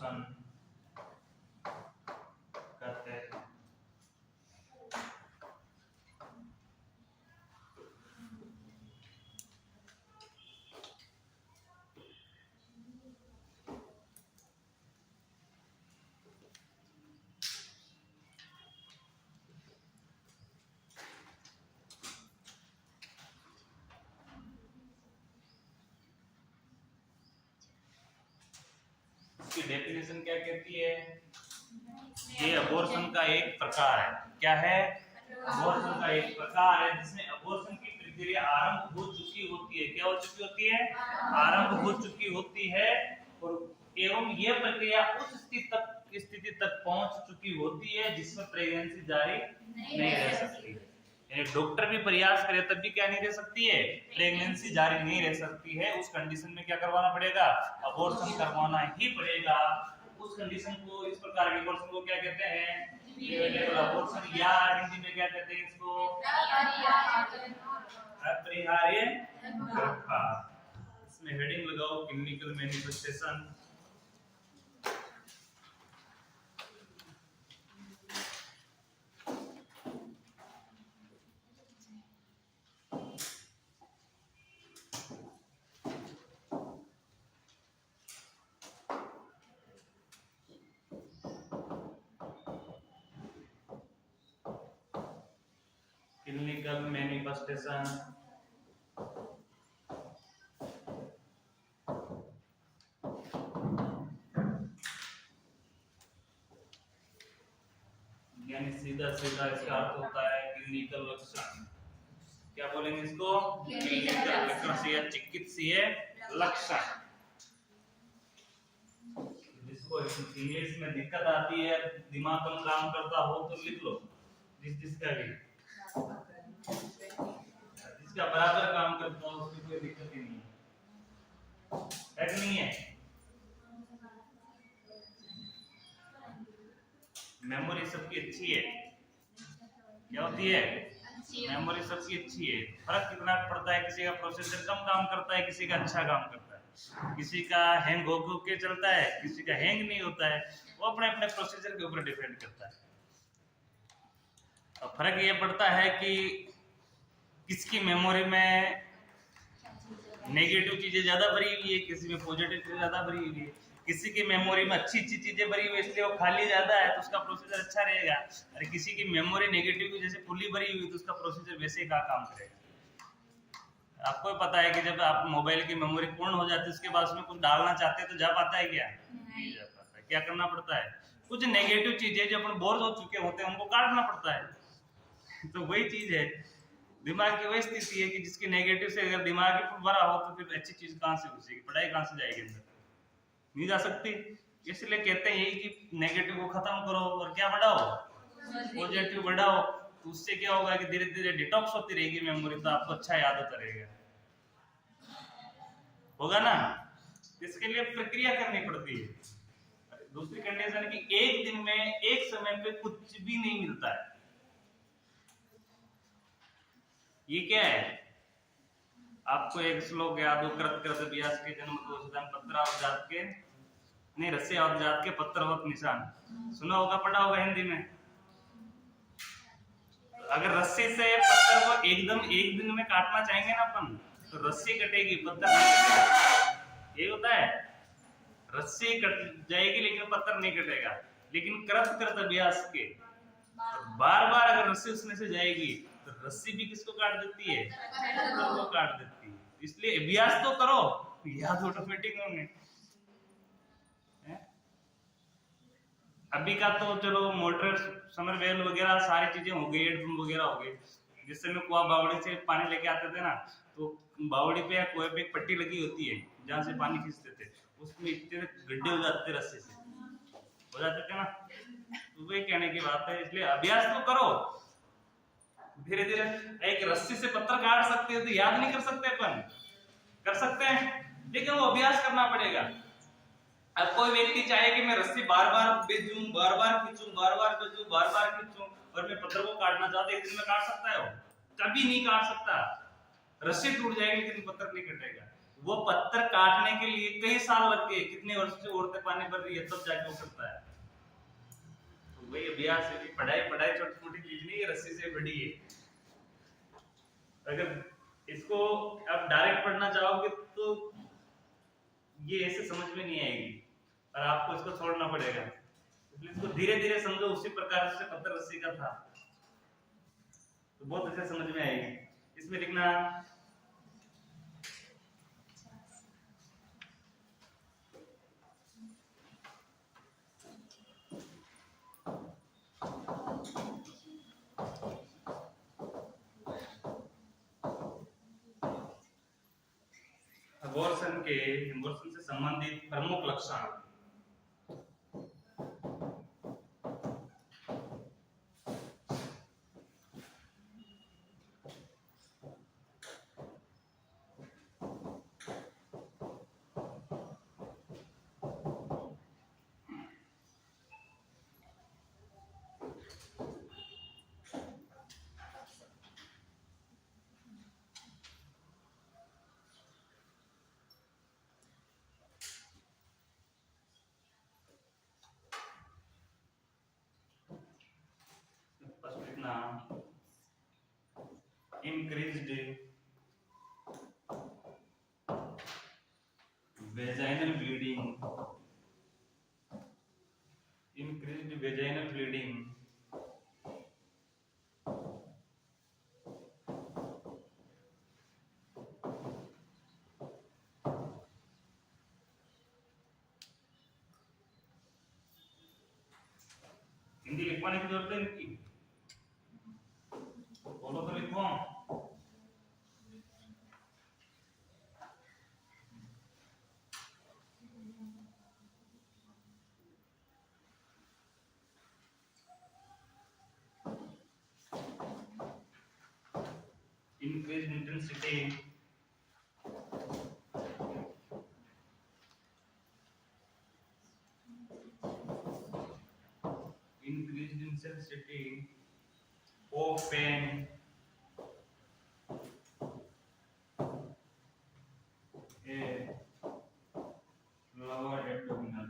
अबॉर्शन करते हैं। इसकी डेफिनेशन क्या कहती है? ये अबॉर्शन का एक प्रकार है। क्या है? अबॉर्शन का एक प्रकार है जिसमें अबॉर्शन की प्रक्रिया आरंभ हो चुकी होती है। क्या हो चुकी होती है? आरंभ हो चुकी होती है और एवं यह प्रक्रिया उस स्थिति तक पहुंच चुकी होती है जिसमें प्रेगनेंसी जारी नहीं रह सकती। डॉक्टर भी प्रयास करे तब भी क्या नहीं रह सकती है? प्रेगनेंसी जारी नहीं रह सकती है। उस कंडीशन में क्या करवाना पड़ेगा? अबॉर्शन करवाना ही पड़ेगा। उस कंडीशन को, इस प्रकार के अबॉर्शन को क्या कहते हैं? प्रीमेच्योर अबॉर्शन, या हिंदी में क्या कहते हैं इसको? अपरिहार्य गर्भपात। इसमें हेडिंग लगाओ क्लिनिकल मैनिफेस्टेशन। क्लिनिकल मैनिफेस्टेशन यानी सीधा सीधा इसका अर्थ होता है क्लिनिकल लक्षण। क्या बोलेंगे इसको? क्लिनिकल लक्षण या चिकित्सीय लक्षण। जिसको इंग्लिश में दिक्कत आती है, दिमाग कम काम करता हो तो लिख लो, जिसका भी जिसका बराबर काम करता हो उसकी कोई दिक्कत ही नहीं है कि नहीं है? मेमोरी सबकी अच्छी है। क्या होती है? मेमोरी सबकी अच्छी है। फर्क कितना पड़ता है? किसी का प्रोसेसर कम काम करता है, किसी का अच्छा काम करता है, किसी का हैंग हो के चलता है, किसी का हैंग नहीं होता है। वो अपने अपने प्रोसेसर के ऊपर डिपेंड करता है। और फर्क ये पड़ता है कि किसकी मेमोरी में नेगेटिव चीजें ज्यादा भरी हुई है, किसी में पॉजिटिव चीजें ज्यादा भरी हुई है। किसी की मेमोरी में अच्छी चीजें भरी हुई है इसलिए वो खाली ज्यादा है तो उसका प्रोसेसर अच्छा रहेगा, और किसी की मेमोरी नेगेटिव की जैसे फुल्ली भरी हुई तो उसका प्रोसेसर वैसे ही काम करेगा। आपको पता है कि जब आप मोबाइल की मेमोरी पूर्ण हो जाती है उसके बाद उसमें कुछ डालना चाहते हैं तो जा पाता है? क्या नहीं जा पाता। क्या करना पड़ता है? कुछ नेगेटिव चीजें जो अपन बोर हो चुके होते हैं उनको काटना पड़ता है। तो वही चीज है, दिमाग की वही स्थिति है कि जिसकी नेगेटिव से अगर दिमाग भरा हो तो फिर अच्छी चीज कहां से घुसेगी? पढ़ाई कहां से जाएगी अंदर? नहीं जा सकती। इसलिए कहते हैं यही कि नेगेटिव को खत्म करो और क्या बढ़ाओ? पॉजिटिव बढ़ाओ। तो उससे क्या होगा कि धीरे धीरे डिटॉक्स होती रहेगी मेमोरी, तो आपको अच्छा याद होता रहेगा। होगा ना? इसके लिए प्रक्रिया करनी पड़ती है। दूसरी कंडीशन कि एक दिन में एक समय पे कुछ भी नहीं मिलता है। ये क्या है? आपको एक श्लोक याद हो, कृत कृत व्यास के जन्म दोषदान पत्रावत जात के नहीं रस्यावत जात के पत्रवत निशान। सुना होगा, पढ़ा होगा हिंदी में। अगर रस्सी से पत्थर को एकदम एक दिन में काटना चाहेंगे ना अपन तो रस्सी कटेगी, पत्थर नहीं कटेगा। ये होता है, रस्सी कट जाएगी लेकिन पत्थर नहीं कटेगा। लेकिन कृत कृत अभ्यास के बार बार अगर रस्सी उसमें से जाएगी तो रस्सी भी किसको काट देती है? पत्थर को काट देती है। इसलिए अभ्यास तो करो, याद ऑटोमेटिक होंगे। अभी का तो चलो मोटर समर वेल वगैरह सारी चीजें हो गई, हेडपंप वगैरह हो गए। जिस समय कुआं बावड़ी से पानी लेके आते थे ना तो बावड़ी पे या कुएं पे एक पट्टी लगी होती है जहां से पानी खींचते थे, उसमें इतने गड्ढे हो जाते थे, रस्सी से हो जाते थे ना। तो वही कहने की बात है। इसलिए अभ्यास तो करो, धीरे धीरे। एक रस्सी से पत्थर काट सकते हो तो याद नहीं कर सकते अपन? कर सकते हैं, लेकिन वो अभ्यास करना पड़ेगा। अब कोई व्यक्ति चाहे कि मैं रस्सी बार बार बेचूं, बार बार खींचूं, बार बार बेचूं, बार बार खींचूं और मैं पत्थर को काटना चाहता एक दिन में काट सकता है? वो कभी नहीं काट सकता। रस्सी टूट जाएगी लेकिन पत्थर नहीं कटेगा। वो पत्थर काटने के लिए कई साल लग गए, कितने वर्ष से औरतें पानी भर रही है तब जाके वो करता है। तो वही अभ्यास है कि पढ़ाई छोटी मोटी चीज नहीं है, रस्सी से बड़ी है। अगर इसको आप डायरेक्ट पढ़ना चाहोगे तो ये ऐसे समझ में नहीं आएगी और आपको इसको छोड़ना पड़ेगा, इसलिए इसको धीरे धीरे समझो। उसी प्रकार से पत्थर रस्सी का था, तो बहुत अच्छे समझ में आएगी। इसमें लिखना अबॉर्शन से संबंधित प्रमुख लक्षण। increased vaginal bleeding, increased vaginal bleeding, Hindi लिखवाने की जरूरत है इनकी, बोलो तो लिखो। increased intensity, increased intensity of pain a lower abdominal,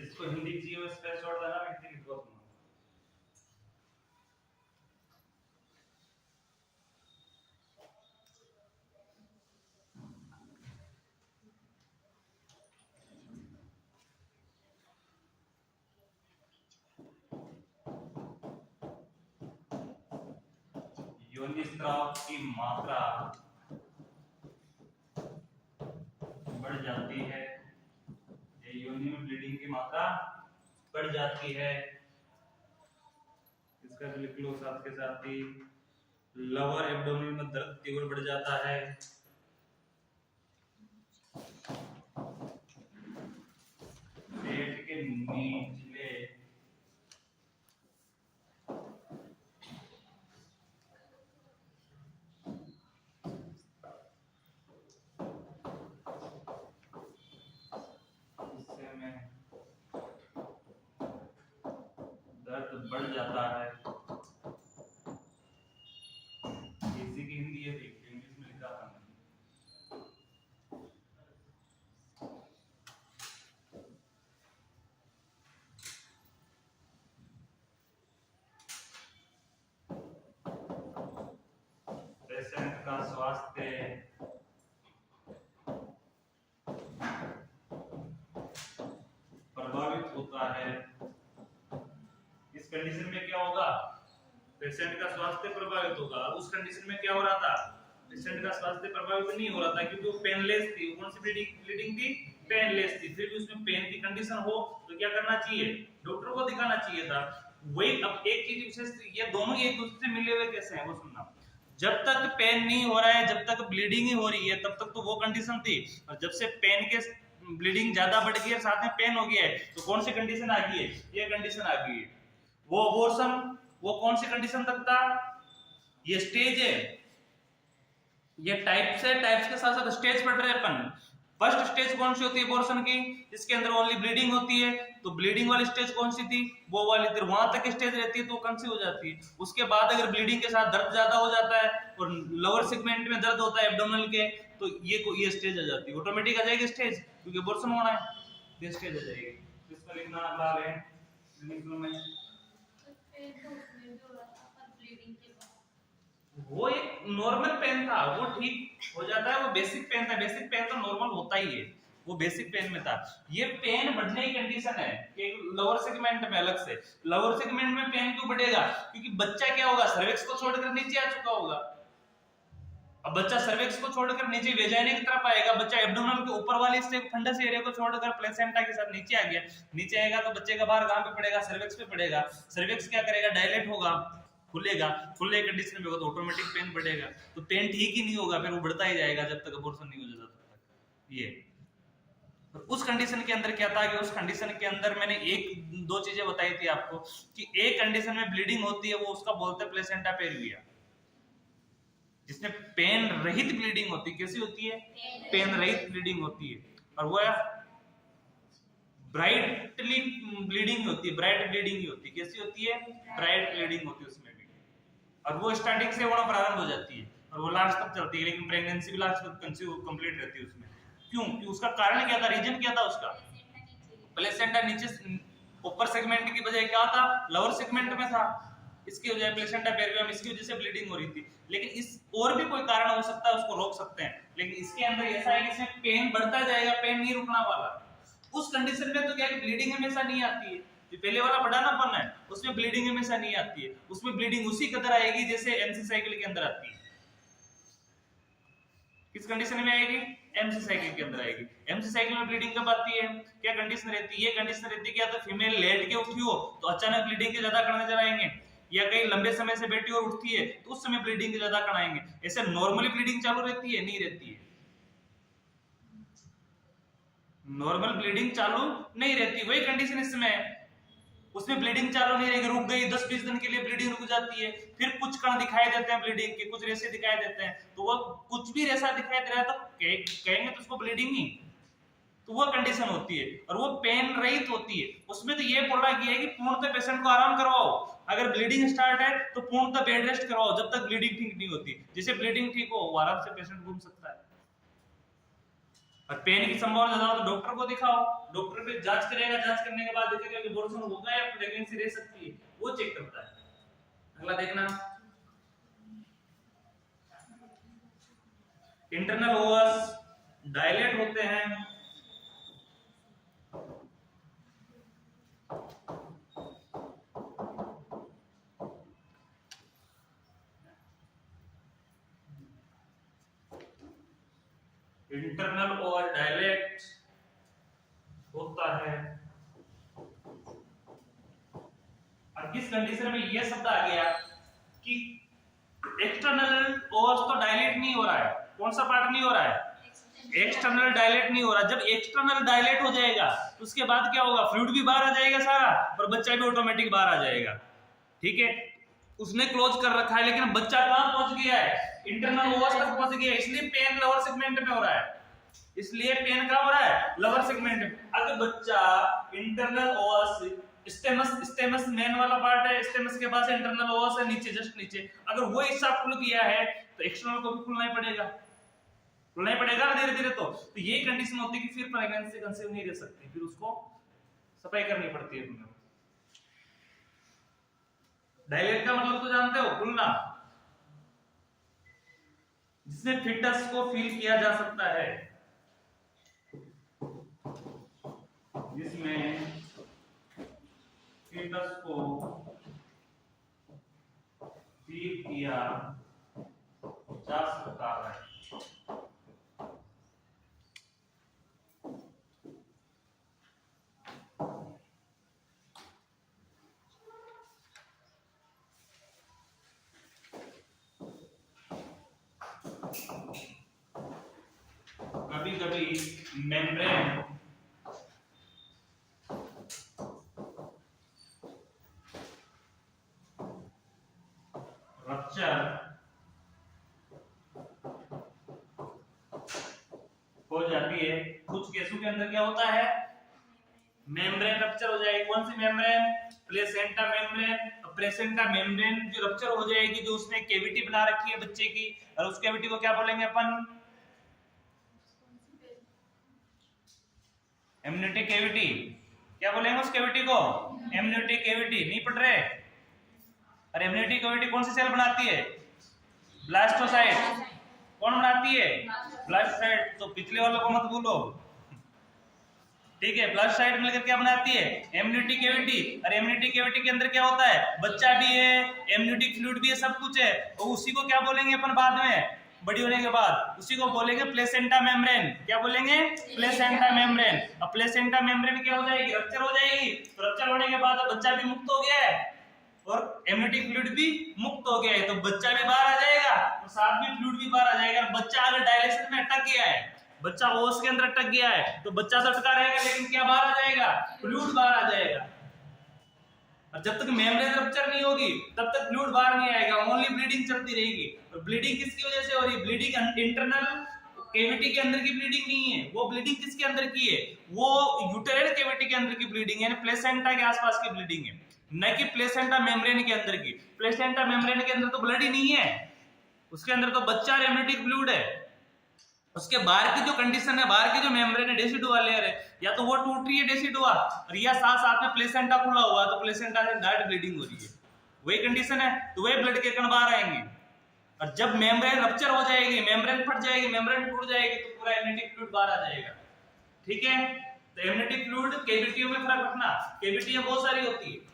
इसको हिंदी चाहिए स्पेस छोड़ देना, हिंदी लिखो तुम। योनि स्राव की मात्रा बढ़ जाती है, योनि में ब्लीडिंग की मात्रा बढ़ जाती है। इसका भी लिख लो साथ के साथ ही, लोअर एब्डोमेन में दर्द तीव्र बढ़ जाता है, पेट के निचले हिस्से में दर्द बढ़ जाता है। इसी की हिंदी है, इंग्लिश में लिखा था। पेशेंट का स्वास्थ्य प्रभावित होता है। इस कंडीशन में क्या होगा, पेशेंट का स्वास्थ्य प्रभावित होगा। उस कंडीशन में क्या हो रहा था, पेशेंट का स्वास्थ्य प्रभावित नहीं हो रहा था क्योंकि वो पेनलेस थी। कौन सी ब्लीडिंग थी, पेनलेस थी। फिर भी उसमें पेन की कंडीशन हो तो क्या करना चाहिए, डॉक्टर को दिखाना चाहिए था। वही अब एक चीज विशेष, ये दोनों एक दूसरे से मिले हुए कैसे हैं वो सुनना। जब तक पेन नहीं हो रहा है, जब तक ब्लीडिंग ही हो रही है, तब तक तो वो कंडीशन थी। और जब से पेन के ब्लीडिंग ज्यादा बढ़ गई है, साथ में पेन हो गया है, तो कौन सी कंडीशन आ गई है, ये कंडीशन आ गई है। वो अबॉर्शन वो कौन सी कंडीशन तक था, ये स्टेज है, ये टाइप्स है, टाइप्स के साथ साथ स्टेज पढ़ रहे हैं अपन। फर्स्ट स्टेज कौन सी होती है अबॉर्शन की, जिसके अंदर ओनली ब्लीडिंग होती है, तो ब्लीडिंग वाली स्टेज कौन सी थी, वो वाली इधर वहां तक स्टेज रहती है तो कंसीव हो जाती है। उसके बाद अगर ब्लीडिंग के साथ दर्द ज्यादा हो जाता है और लोअर सेगमेंट में दर्द होता है एब्डोमिनल के, तो ये स्टेज आ जाती है, ऑटोमेटिक आ जाएगी स्टेज, क्योंकि अबॉर्शन होना है, ये स्टेज आ जाएगी। इसका लिखना ला रहे हैं वो एक नॉर्मल पेन था, वो ठीक हो जाता है, वो बेसिक पेन था, बेसिक पेन तो नॉर्मल होता ही है, वो बेसिक पेन में था। ये पेन बढ़ने की कंडीशन है कि लोअर सेगमेंट में अलग से, लोअर सेगमेंट में पेन क्यों बढ़ेगा, क्योंकि बच्चा क्या होगा, सर्विक्स को छोड़कर नीचे आ चुका होगा। अब बच्चा सर्विक्स को छोड़कर नीचे वेजाइना की तरफ आएगा, बच्चा एब्डोमिनल के ऊपर वाले हिस्से फंडस एरिया को छोड़कर प्लेसेंटा के साथ नीचे आ गया, नीचे आएगा तो बच्चे का भार कहां पे पड़ेगा, सर्विक्स पे पड़ेगा। सर्विक्स क्या करेगा, डायलेट होगा, खुलेगा, खुले कंडीशन में होगा तो ऑटोमेटिक पेन बढ़ेगा, तो पेन ठीक ही नहीं होगा, फिर वो बढ़ता ही जाएगा जब तक अबॉर्शन नहीं हो जाता तब तक। ये उस कंडीशन के अंदर क्या था कि उस कंडीशन के अंदर मैंने एक दो चीजें बताई थी आपको कि एक कंडीशन में ब्लीडिंग होती है, वो उसका बोलते हैं प्लेसेंटा पेरिविया, जिसमें पेन रहित ब्लीडिंग होती है। कैसी होती है, पेन रहित ब्लीडिंग होती है, और वो ब्राइटली ब्लीडिंग होती है, ब्राइट ब्लीडिंग ही होती है। कैसी होती है, ब्राइट ब्लीडिंग होती है उसमें भी, और वो स्टार्टिंग से होना प्रारंभ हो जाती है और वो लास्ट तक चलती है, लेकिन प्रेगनेंसी भी लास्ट तक कंप्लीट रहती है उसमें। क्यों, कि उसका कारण क्या था, रीजन क्या था उसका, प्लेसेंटा नीचे ऊपर सेगमेंट की बजाय क्या था, लोअर सेगमेंट में था, इसकी वजह प्लेसेंटा पेरिवियम, इसकी वजह से ब्लीडिंग हो रही थी। लेकिन इस और भी कोई कारण हो सकता है, उसको रोक सकते हैं, लेकिन इसके अंदर ऐसा है कि इसमें पेन बढ़ता जाएगा, पेन नहीं रुकना वाला। उस कंडीशन में तो क्या है, ब्लीडिंग हमेशा नहीं आती है, जो पहले वाला बढ़ानापन है उसमें ब्लीडिंग हमेशा नहीं आती है, उसमें ब्लीडिंग उसी कदर आएगी जैसे एमसी साइकिल के अंदर आती है। किस कंडीशन में आएगी, एमसी साइकिल के अंदर आएगी। एमसी साइकिल में ब्लीडिंग कब आती है, क्या कंडीशन रहती है, ये कंडीशन रहती है कि या तो फीमेल लेट के उठी हो तो अचानक ब्लीडिंग के ज्यादा कण नजर आएंगे, या कहीं लंबे समय से बैठी और उठती है तो उस समय ब्लीडिंग के ज्यादा कण आएंगे। ऐसे नॉर्मली ब्लीडिंग चालू रहती है, नहीं रहती है, नॉर्मल ब्लीडिंग चालू नहीं रहती। वही कंडीशन इसमें है, उसमें ब्लीडिंग चालू नहीं रहेगी, रुक गई 10-20 दिन के लिए ब्लीडिंग रुक जाती है, फिर कुछ कण दिखाई देते हैं ब्लीडिंग के, कुछ रेसे दिखाई देते हैं, तो वो कुछ भी रेसा दिखाई दे रहा है तो कहेंगे तो उसको ब्लीडिंग ही, तो वो कंडीशन होती है, और वो पेन रहित होती है। उसमें तो ये बोला गया है कि पूर्णतः पेशेंट को आराम करवाओ, अगर ब्लीडिंग स्टार्ट है तो पूर्णतः बेड रेस्ट करवाओ जब तक ब्लीडिंग ठीक नहीं होती। जैसे ब्लीडिंग ठीक हो आराम से पेशेंट घूम सकता है। और पेन की संभावना ज्यादा हो तो डॉक्टर को दिखाओ, डॉक्टर फिर जांच करेगा, जांच करने के बाद देखेगा कि अबॉर्शन होगा या प्रेगनेंसी रह सकती है, वो चेक करता है। अगला देखना, इंटरनल ओवस डायलेट होते हैं, इंटरनल ओवस डायलेट होता है। अब किस कंडीशन में ये शब्द आ गया कि एक्सटर्नल ओवस तो डायलेट नहीं हो रहा है, कौन सा पार्ट नहीं हो रहा है, एक्सटर्नल डायलेट नहीं हो रहा। जब एक्सटर्नल डायलेट हो जाएगा तो उसके बाद क्या होगा, फ्लूइड भी बाहर आ जाएगा सारा और बच्चा भी ऑटोमेटिक बाहर आ जाएगा। ठीक है, उसने क्लोज कर रखा है लेकिन बच्चा कहां पहुंच गया है, इंटरनल ओवस तक पहुंच गया है, इसलिए पेन लोअर सेगमेंट में हो रहा है, इसलिए पेन कहां हो रहा है, लोअर सेगमेंट में। अगर बच्चा इंटरनल ओवस, स्टेमस मेन वाला पार्ट है, स्टेमस के पास इंटरनल ओवस है नीचे, जस्ट नीचे, अगर वो हिस्सा खुल गया है तो एक्सटर्नल को भी खुलना ही पड़ेगा, खुलना ही पड़ेगा ना धीरे धीरे। तो ये कंडीशन होती है कि फिर प्रेगनेंसी कंसीव नहीं रह सकती, फिर उसको सफाई करनी पड़ती है तुम्हें। डायलेट का मतलब तो जानते हो, खुलना, जिसमें फिटस को फील किया जा सकता है, जिसमें फिटस को फील किया जा सकता है। कभी कभी मेम्ब्रेन रप्चर है, कुछ केसों के अंदर क्या होता है, मेम्ब्रेन रप्चर हो जाएगी। कौन सी membrane? Placenta membrane. Placenta membrane जो रप्चर हो जाएगी, जो उसने कैविटी बना रखी है बच्चे की, और उस कैविटी को क्या बोलेंगे अपन? Amniotic cavity. क्या बोलेंगे उस कैविटी को? Amniotic cavity. नहीं पढ़ रहे? और एमनियोटिक कैविटी कौन सी सेल बनाती है? ब्लास्टोसाइट। कौन बनाती है? ब्लास्टोसाइट। तो पिछले वालों को मत भूलो, ठीक है। ब्लास्टोसाइट मिलकर क्या बनाती है? Amniotic cavity. और एमनियोटिक कैविटी के अंदर क्या होता है? बच्चा भी है, एमनियोटिक फ्लूइड भी है, सब कुछ है। और उसी को क्या बोलेंगे अपन बाद में, बड़ी होने के बाद? उसी को बोलेंगे प्लेसेंटा मेम्ब्रेन। क्या बोलेंगे? Placenta membrane. अब प्लेसेंटा मेम्ब्रेन क्या हो जाएगी? रप्चर हो जाएगी। तो रप्चर होने के बाद बच्चा भी मुक्त हो गया है और एमनियोटिक फ्लूइड भी मुक्त हो गया है, तो बच्चा भी बाहर आ जाएगा और साथ में फ्लूइड भी बाहर आ जाएगा। बच्चा अगर डायलेशन में अटक गया है, बच्चा ओस के अंदर अटक गया है, तो बच्चा तो अटका रहेगा, लेकिन क्या बाहर आ जाएगा? फ्लूइड बाहर आ जाएगा। और जब तक मेम्ब्रेन रप्चर नहीं होगी तब तक फ्लूइड बाहर नहीं आएगा, ओनली ब्लीडिंग चलती रहेगी। और ब्लीडिंग किसकी वजह से हो रही है? ब्लीडिंग इंटरनल कैविटी के अंदर की ब्लीडिंग नहीं है, वो ब्लीडिंग किसके अंदर की है? वो यूटेराइन कैविटी के अंदर की ब्लीडिंग है, यानी प्लेसेंटा के आसपास की ब्लीडिंग है, न कि प्लेसेंटा मेम्ब्रेन के अंदर की। प्लेसेंटा मेम्ब्रेन के अंदर तो ब्लड ही नहीं है, उसके अंदर तो बच्चा और एमनियोटिक फ्लूइड है। उसके बाहर की जो कंडीशन है, बाहर की जो मेम्ब्रेन है, डेसिडुआ लेयर है, या तो वो टूट रही है डेसिडुआ, और या साथ साथ में प्लेसेंटा खुला हुआ है, तो प्लेसेंटा से डायरेक्ट ब्लीडिंग हो रही है। वही कंडीशन है, तो वही ब्लड के कण बाहर आएंगे। और जब मेम्ब्रेन रप्चर हो जाएगी, मेम्ब्रेन फट जाएगी, मेम्ब्रेन टूट जाएगी, तो पूरा एमनियोटिक फ्लूइड बाहर आ जाएगा, ठीक है। तो एमनियोटिक फ्लूइड कैविटियों में फर्क रखना, कैविटियां बहुत सारी होती है।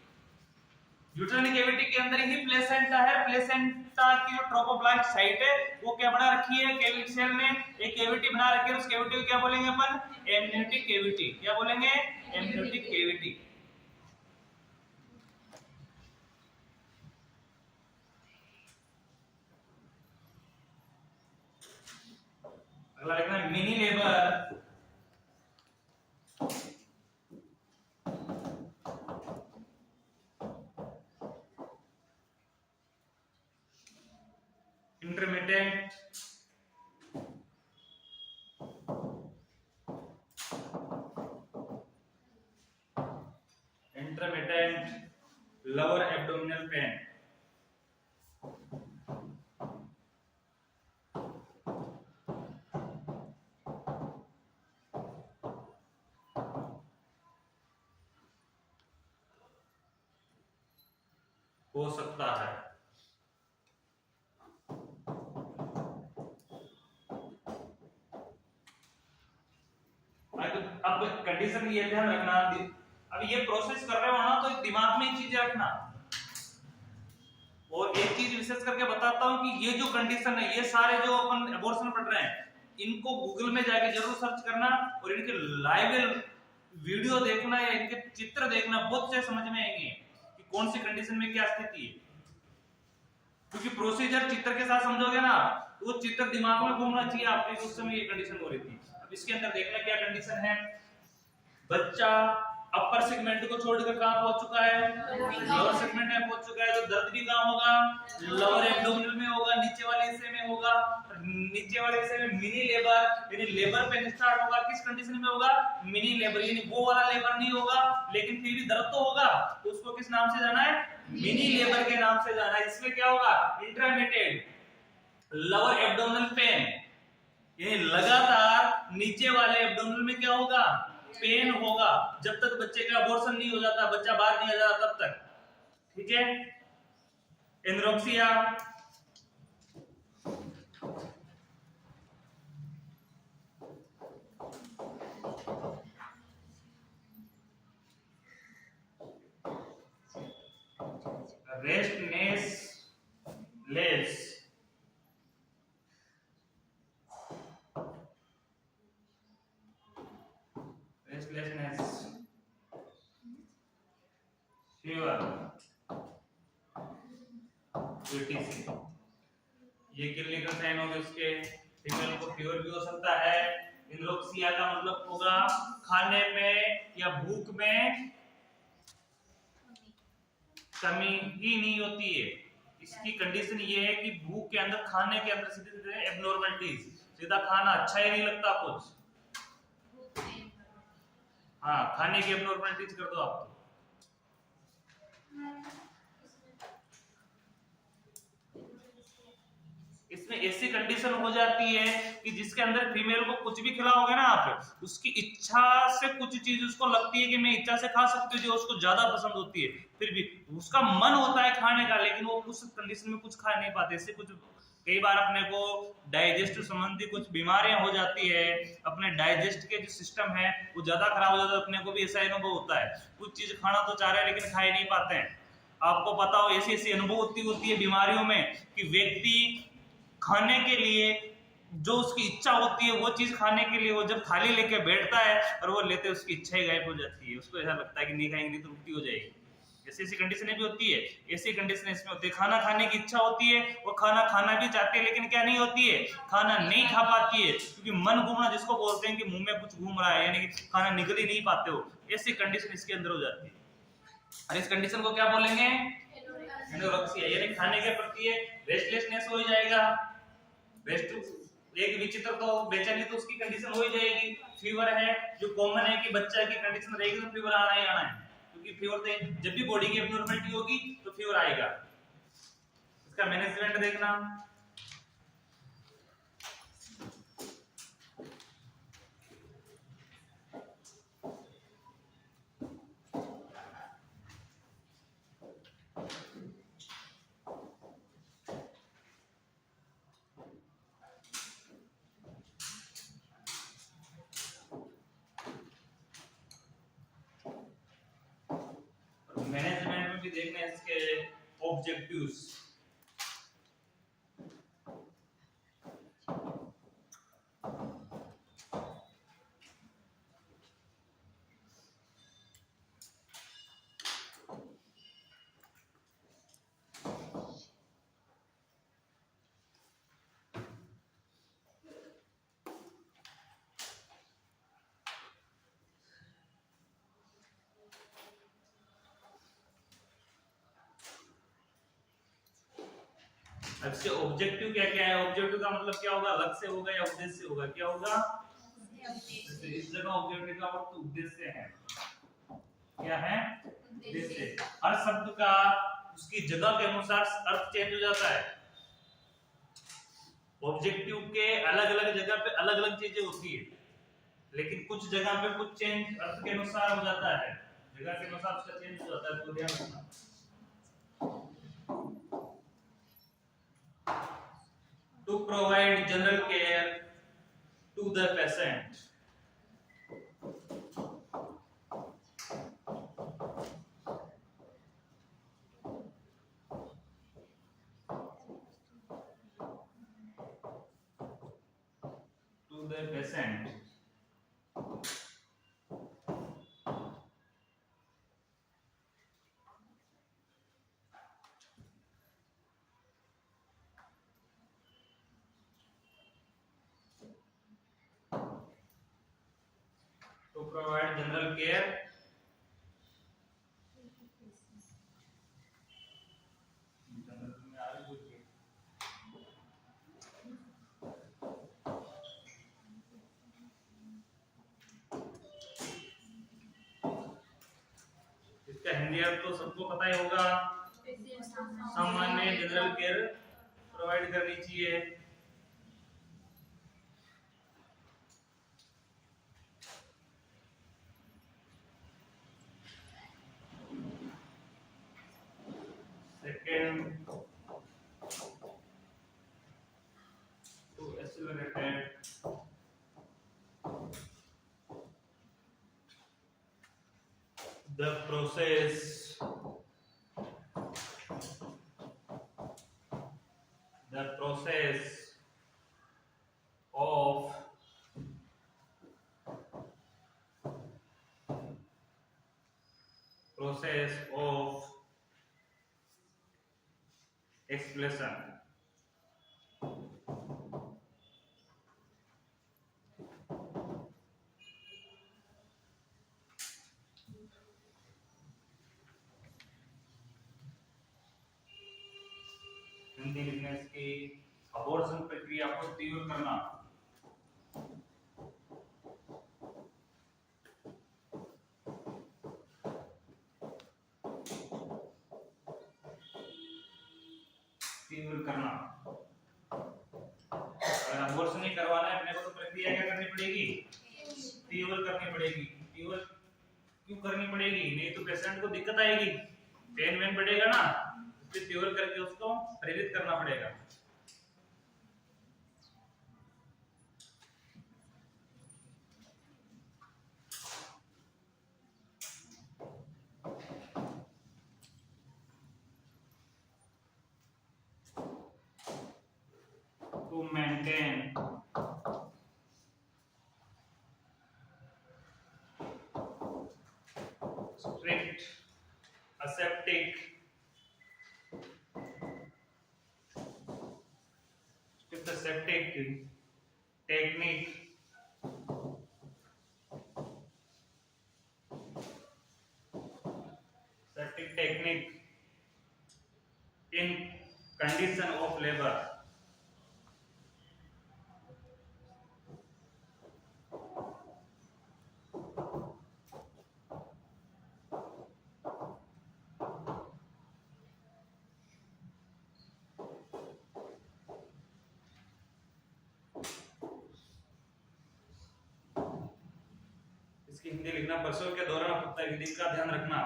यूट्राइन कैविटी के अंदर ही प्लेसेंटा है। प्लेसेंटा की जो ट्रोपोब्लास्ट साइट है वो क्या बना रखी है? कैविटी सेल ने एक कैविटी बना रखी है, उस कैविटी को क्या बोलेंगे अपन? Amniotic cavity. क्या बोलेंगे? Amniotic cavity. अगला लिखना है mini labour. Intermittent, lower abdominal pain. हो सकता है। अब कंडीशन ये ध्यान रखना, अब ये प्रोसेस कर रहे हो ना, तो दिमाग में एक चीज रखना। और एक चीज विशेष करके बताता हूं कि ये जो कंडीशन है, ये सारे जो अपन एबॉर्शन पढ़ रहे हैं, इनको गूगल में जाके जरूर सर्च करना और इनके लाइव वीडियो देखना या इनके चित्र देखना, बहुत से समझ में आएंगे कि कौन सी कंडीशन में क्या स्थिति है। क्योंकि प्रोसीजर चित्र के साथ समझोगे ना, तो वो चित्र दिमाग में घूमना चाहिए आपके, उस समय ये कंडीशन हो रही थी। अब इसके अंदर देखना क्या कंडीशन है। बच्चा अपर सेगमेंट को छोड़कर कहां पहुंच चुका है? लोअर सेगमेंट में पहुंच चुका है। तो दर्द भी कहां होगा? लोअर एब्डोमिनल में होगा, नीचे वाले हिस्से में होगा। नीचे वाले हिस्से में मिनी लेबर, यानी लेबर पेन स्टार्ट होगा। किस कंडीशन में होगा? मिनी लेबर, यानी वो वाला लेबर नहीं होगा, लेकिन फिर भी दर्द तो होगा। तो उसको किस नाम से जाना है? मिनी लेबर के नाम से जाना है। इसमें क्या होगा? इंटरमिटेंट लोअर एब्डोमिनल पेन, ये लगातार नीचे वाले एब्डोमिनल में क्या होगा? पेन होगा, जब तक बच्चे का अबॉर्शन नहीं हो जाता, बच्चा बाहर नहीं आ जाता तब तक, ठीक है। Anorexia, restlessness, fever, etc. ये क्लिनिकल साइन होंगे उसके। फीमेल को फीवर भी हो सकता है। एनोरेक्सिया का मतलब होगा खाने में या भूख में कमी ही नहीं होती है। इसकी कंडीशन ये है कि भूख के अंदर, खाने के अंदर सीधे सीधे एब्नॉर्मलिटीज, सीधा खाना अच्छा ही नहीं लगता कुछ, हाँ, खाने की एबनॉर्मलिटीज कर दो आप। इसमें ऐसी कंडीशन हो जाती है कि जिसके अंदर फीमेल को कुछ भी खिलाओगे ना आप, उसकी इच्छा से कुछ चीज उसको लगती है कि मैं इच्छा से खा सकती हूँ, जो उसको ज्यादा पसंद होती है, फिर भी उसका मन होता है खाने का, लेकिन वो उस कंडीशन में कुछ खा नहीं पाते। इससे कुछ कई बार अपने को डाइजेस्ट संबंधी कुछ बीमारियां हो जाती है, अपने डाइजेस्ट के जो सिस्टम है वो ज्यादा खराब हो जाता है। अपने को भी ऐसा अनुभव होता है, कुछ चीज खाना तो चाह रहे हैं लेकिन खा ही नहीं पाते हैं। आपको पता हो ऐसी ऐसी अनुभूति होती है बीमारियों में कि व्यक्ति खाने के लिए जो उसकी इच्छा होती है वो चीज खाने के लिए वो जब थाली लेके बैठता है और वो लेते उसकी इच्छा ही गायब हो जाती है, उसको ऐसा लगता है कि नहीं खाएंगे तो उल्टी हो जाएगी। ऐसी ऐसी कंडीशन भी होती है, ऐसी कंडीशन इसमें होती है। खाना खाने की इच्छा होती है, वो खाना खाना भी चाहती है, लेकिन क्या नहीं होती है, खाना नहीं खा पाती है, क्योंकि मन घूमना जिसको बोलते हैं कि मुंह में कुछ घूम रहा है, यानी कि खाना निकल ही नहीं पाते हो, ऐसी कंडीशन इसके अंदर हो जाती है। और इस कंडीशन को क्या बोलेंगे, एनोरेक्सिया, यानी खाने के प्रति रेस्टलेसनेस हो जाएगा। एक विचित्र तो बेचैनी तो उसकी कंडीशन हो ही जाएगी। फीवर है जो कॉमन है कि बच्चा की कंडीशन रहेगी तो फीवर आना ही आना है, क्योंकि फीवर से जब भी बॉडी की एब्नॉर्मलिटी होगी तो फीवर आएगा। इसका मैनेजमेंट देखना, मैनेजमेंट में भी देखना इसके ऑब्जेक्टिव्स। इससे ऑब्जेक्टिव क्या क्या है, ऑब्जेक्टिव का मतलब क्या होगा, लक्ष्य होगा या उद्देश्य होगा, क्या होगा, इस जगह ऑब्जेक्टिव का अर्थ उद्देश्य है। क्या है, उद्देश्य। हर शब्द का उसकी जगह के अनुसार अर्थ चेंज हो जाता है। ऑब्जेक्टिव के अलग अलग जगह पे अलग अलग चीजें होती है, लेकिन कुछ जगह पे कुछ चेंज अर्थ के अनुसार हो जाता है, जगह के अनुसार उसका चेंज हो जाता है, तो ध्यान रखना। To provide general care to the patient. To the patient. To provide general care इसका हिंदी अर्थ तो सबको पता ही होगा, सामान्य जनरल केयर प्रोवाइड करनी चाहिए। Second, to accelerate the process of explanation. Hindi लिखने की अबॉर्शन प्रक्रिया को तीव्र करना। तीव्र करना। अगर अबॉर्शन नहीं करवाना है अपने को तो प्रक्रिया क्या करनी पड़ेगी, तीव्र करनी पड़ेगी। तीव्र क्यों करनी पड़ेगी, नहीं तो पेशेंट को दिक्कत आएगी, पेन वेन बढ़ेगा ना, फिर तीव्र करके उसको प्रेरित करना पड़ेगा। To maintain strict aseptic technique in condition of labor। इसकी हिंदी लिखना, प्रसव के दौरान अपत्य विधि का ध्यान रखना।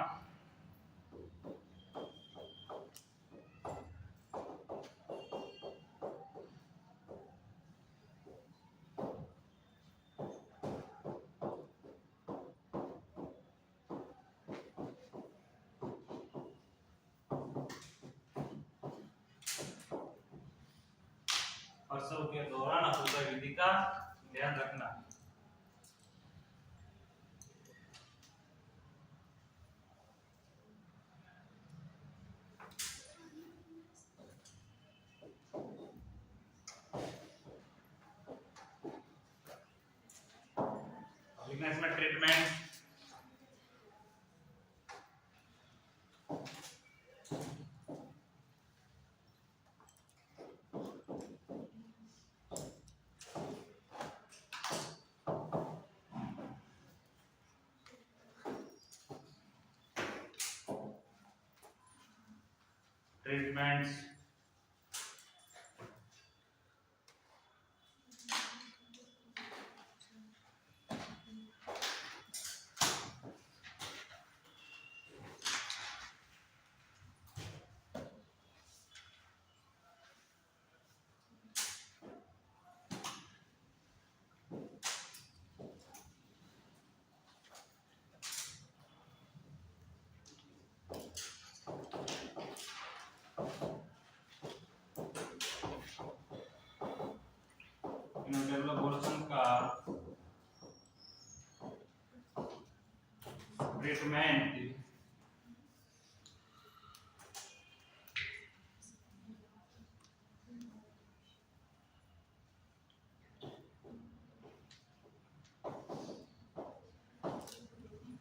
प्रसव के दौरान अपत्य विधि का ध्यान रखना। इसमें ट्रीटमेंट, ट्रीटमेंट्स अबॉर्शन का ट्रीटमेंट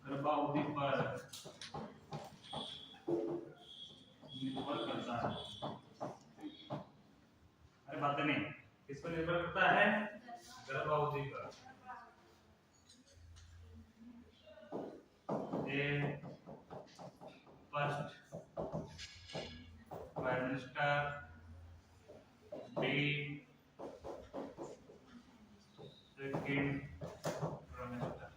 गर्भावधि पर निर्भर करता है। अरे बातें नहीं, किस पर निर्भर करता है, गर्भावधि पर। First trimester, B second trimester.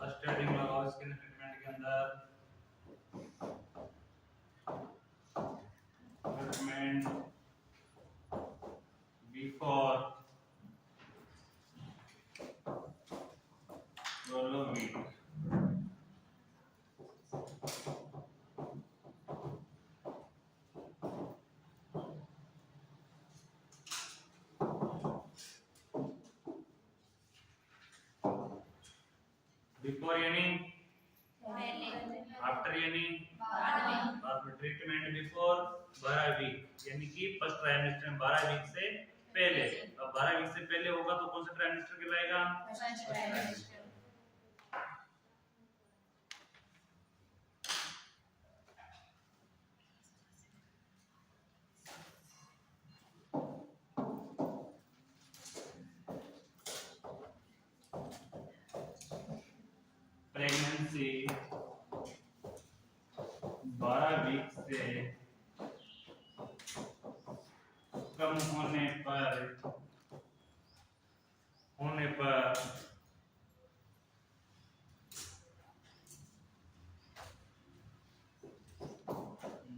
First heading लगाओ इसके ट्रीटमेंट के अंदर, ट्रीटमेंट बिफोर Dolomitic। बिफोर यानी, आफ्टर यानी बाद में। ट्रीटमेंट बिफोर 12 वीक, यानी कि फर्स्ट ट्राइमेस्टर में 12 वीक से पहले। अब 12 वीक से पहले होगा तो कौन सा ट्राइमेस्टर कहलाएगा? First trimester. प्रेगनेंसी 12 वीक से कम होने पर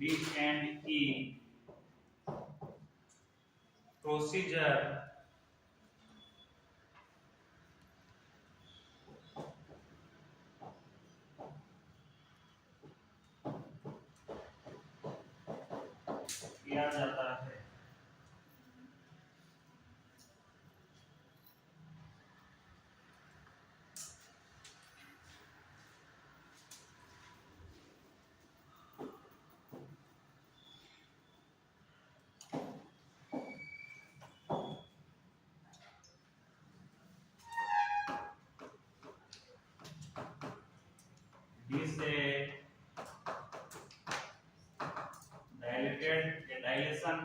D&E प्रोसीजर किया जाता है। D से डायलेटेड या डायलेशन,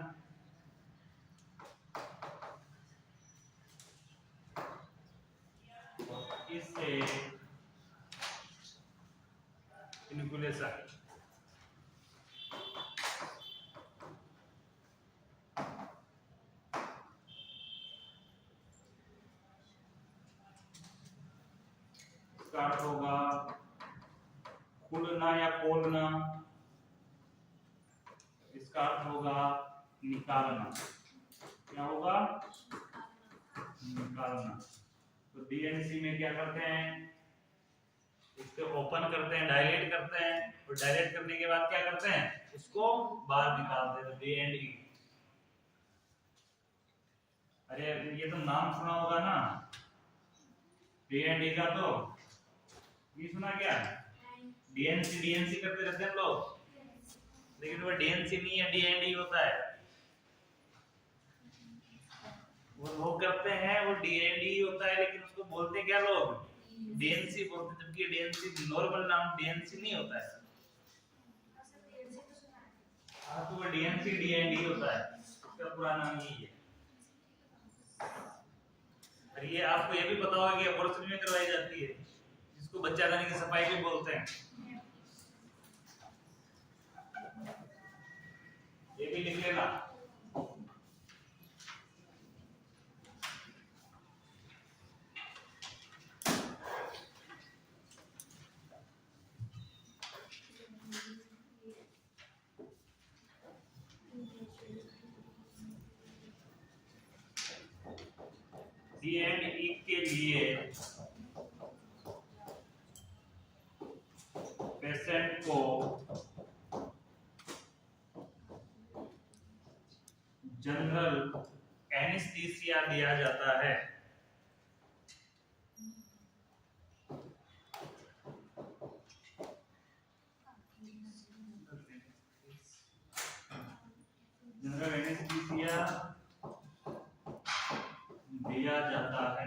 इससे इनकुलेशन। इसका अर्थ होगा खुलना या खोलना, इसका अर्थ होगा निकालना। क्या होगा? निकालना। तो डीएनसी में क्या करते हैं? इसको ओपन करते हैं, डायलेट करते हैं, और डायलेट करने के बाद क्या करते हैं? उसको बाहर निकालते हैं, डी एंड ई। अरे ये तो नाम सुना होगा ना, डी एंड ई का, तो ये सुना क्या? डीएनसी डीएनसी करते रहते हैं लोग, लेकिन वो डीएनसी नहीं है, डीएनडी होता है। वो लोग करते हैं, वो डीएनडी होता है, लेकिन उसको बोलते क्या लोग? डीएनसी बोलते हैं, जबकि डीएनसी नॉर्मल नाम डीएनसी नहीं होता है। हाँ, तो वो डीएनसी डीएनडी होता है, उसका पूरा नाम यही है। और ये आपको ये भी पता होगा कि अबॉर्शन में करवाई जाती है, जिसको बच्चा दानी की सफाई भी बोलते हैं। ये भी लिख लेना। डी एंड ई के लिए पेशेंट को जनरल एनेस्थीसिया दिया जाता है। जनरल एनेस्थीसिया दिया जाता है।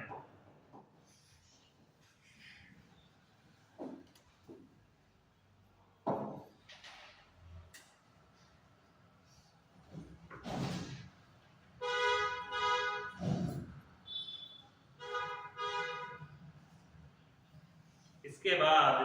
इसके बाद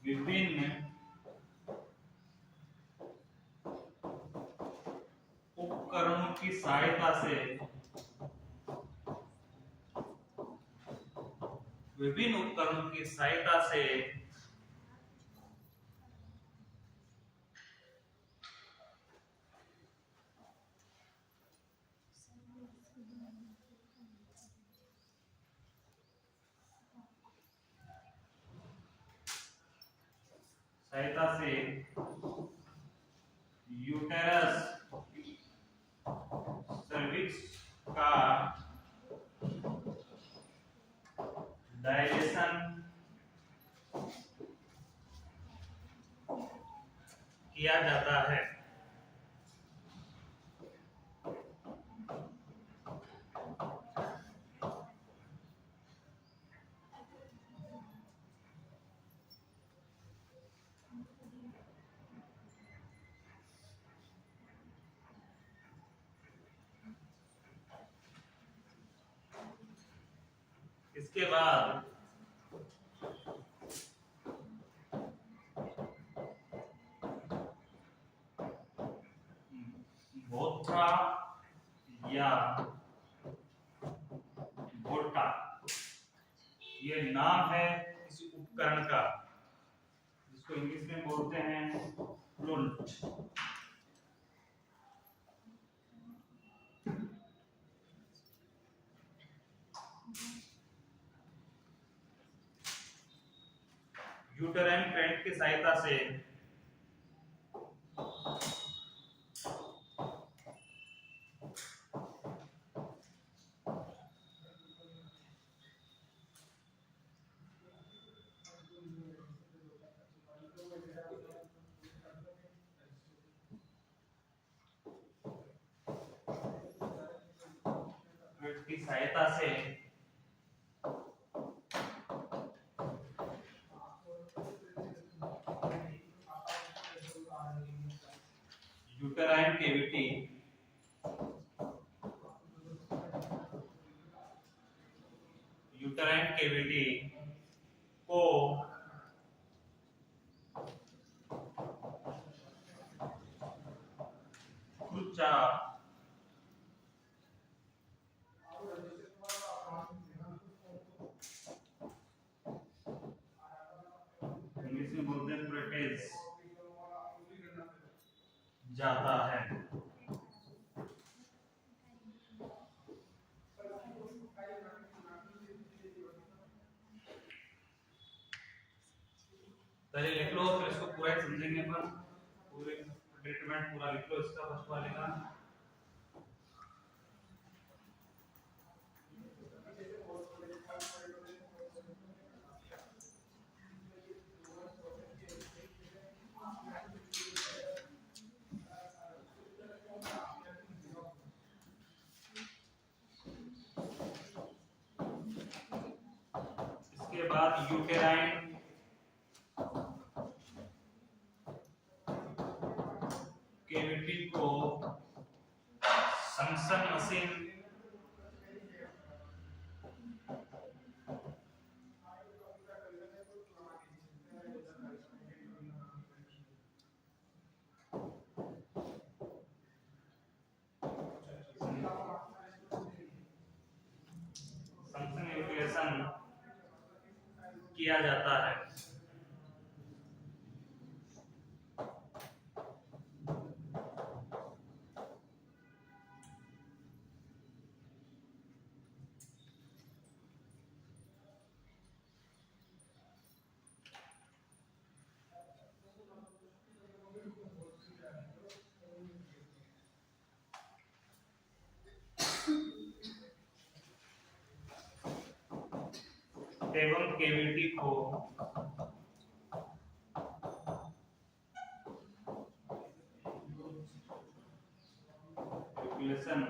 विभिन्न उपकरणों की सहायता से यूटेरस किया जाता है। इसके बाद बोथा या भोटा, ये नाम है किसी उपकरण का जिसको इंग्लिश में बोलते हैं फ्लूट। यूटेराइन पेंट की सहायता से यूटेराइन कैविटी को ऊंचा इंग्लिश में बोलते हैं प्रोटेज जाता है। पहले लिख लो फिर इसको पूरा समझेंगे अपन, पूरे ट्रीटमेंट पूरा लिख लो इसका फर्स्ट वाले का। इसके बाद यूटेराइन कैविटी को संक्शन मशीन किया जाता है। एवं कैविटी को कैलकुलेशन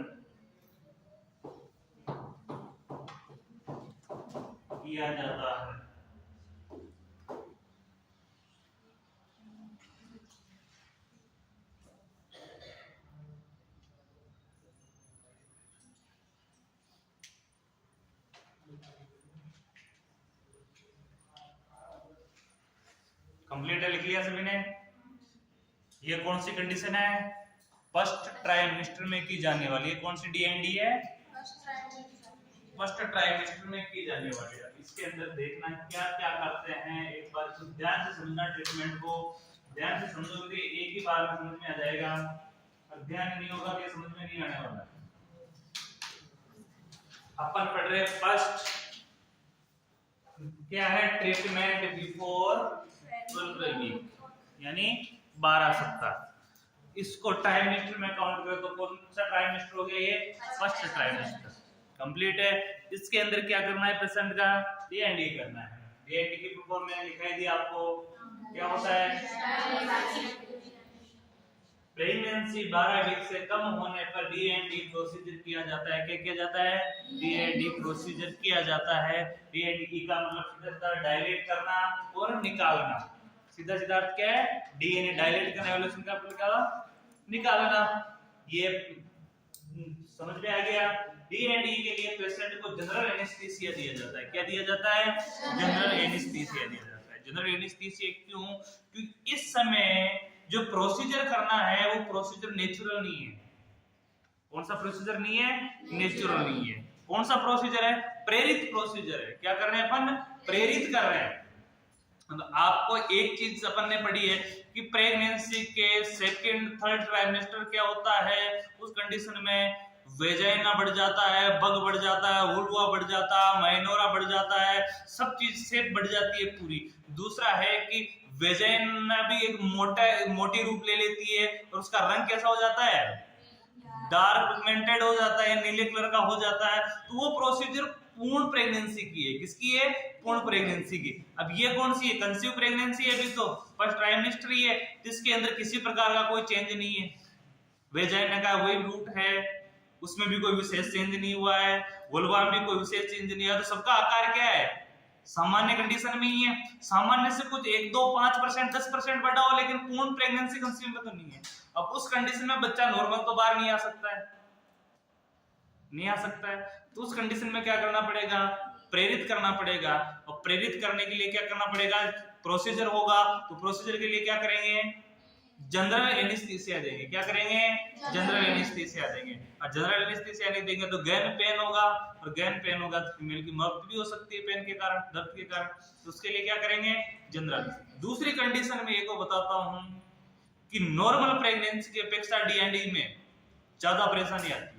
किया जाता है। कंप्लीट लिख लिया सभी ने। ये कौन सी कंडीशन है? फर्स्ट ट्राइमेस्टर में की जाने वाली। ये कौन सी डीएनडी है? फर्स्ट ट्राइमेस्टर में की जाने वाली है। इसके अंदर देखना क्या क्या करते हैं, एक बार तो ध्यान से समझना, ट्रीटमेंट को ध्यान से समझोगे एक ही बार में समझ में आ जाएगा, और ध्यान नहीं होगा तो समझ में नहीं आने वाला। अपन पढ़ रहे फर्स्ट क्या है? ट्रीटमेंट बिफोर 12 वीक, यानी 12 सप्ताह। इसको ट्राइमेस्टर में काउंट करें तो कौन सा ट्राइमेस्टर हो गया? ये फर्स्ट ट्राइमेस्टर कंप्लीट है। इसके अंदर क्या करना है? पेशेंट का डीएनडी करना है। डीएनडी की फुल फॉर्म मैंने दिखाई दी आपको, क्या होता है? प्रेगनेंसी 12 वीक से कम होने पर डी&डी प्रोसीजर किया जाता है। क्या किया जाता है? डी&डी प्रोसीजर किया जाता है। डी&डी का मतलब सीधा डायलेट करना और निकालना। सीधा सीधा अर्थ क्या है? डीएनए डायलेट करना, एवोल्यूशन का निकालना। ये समझ में आ गया। डी&डी के लिए पेशेंट को जनरल एनेस्थीसिया दिया जाता है। क्या दिया जाता है? जनरल एनेस्थीसिया दिया जाता है। जनरल एनेस्थीसिया क्यों? क्योंकि इस समय जो प्रोसीजर करना है वो प्रोसीजर नेचुरल नहीं है। कौन सा प्रोसीजर नहीं है? नेचुरल नहीं है। कौन सा प्रोसीजर है? प्रेरित प्रोसीजर है। क्या कर रहे हैं अपन? प्रेरित कर रहे हैं। तो आपको एक चीज अपन ने पढ़ी है कि प्रेगनेंसी के सेकंड थर्ड ट्राइमेस्टर क्या होता है, उस कंडीशन में वेजाइना बढ़ जाता है, बग बढ़ जाता है, वुल्वा बढ़ जाता है, माइनोरा बढ़ जाता है, सब चीज शेप बढ़ जाती है पूरी। दूसरा है कि वेजाइना भी एक मोटी रूप ले लेती है और उसका रंग कैसा हो जाता है? डार्क पिगमेंटेड हो जाता है, नीले कलर का हो जाता है। तो वो प्रोसीजर पूर्ण प्रेगनेंसी की है। किसकी है? पूर्ण प्रेगनेंसी की। अब ये कौन सी है? कंसीव प्रेगनेंसी है, अभी तो फर्स्ट ट्राइमेस्टर ही है, जिसके अंदर किसी प्रकार का कोई चेंज नहीं है। वेजाइना का वही रूट है, उसमें भी कोई विशेष चेंज नहीं हुआ है, वुल्वा में भी कोई विशेष चेंज नहीं हुआ। तो सबका आकार क्या है? सामान्य कंडीशन में ही है। सामान्य से कुछ 1, 2, 5%, 10% बढ़ा हो, लेकिन पूर्ण प्रेगनेंसी कंसीव में तो नहीं है। अब उस कंडीशन में बच्चा नॉर्मल तो बाहर नहीं आ सकता है, नहीं आ सकता है। तो उस कंडीशन में क्या करना पड़ेगा? प्रेरित करना पड़ेगा। और प्रेरित करने के लिए क्या करना पड़ेगा? प्रोसीजर होगा। तो प्रोसीजर के लिए क्या करेंगे? जनरल एनेस्थीसिया देंगे। क्या करेंगे? जनरल एनेस्थीसिया देंगे। और जनरल एनेस्थीसिया नहीं देंगे तो गैन पेन होगा, और गैन पेन होगा तो फीमेल की मौत भी हो सकती है पेन के कारण, दर्द के कारण। तो उसके लिए क्या करेंगे? जनरल। दूसरी कंडीशन में एक बताता हूं कि नॉर्मल प्रेगनेंसी की अपेक्षा डी&डी में ज्यादा परेशानी आती है।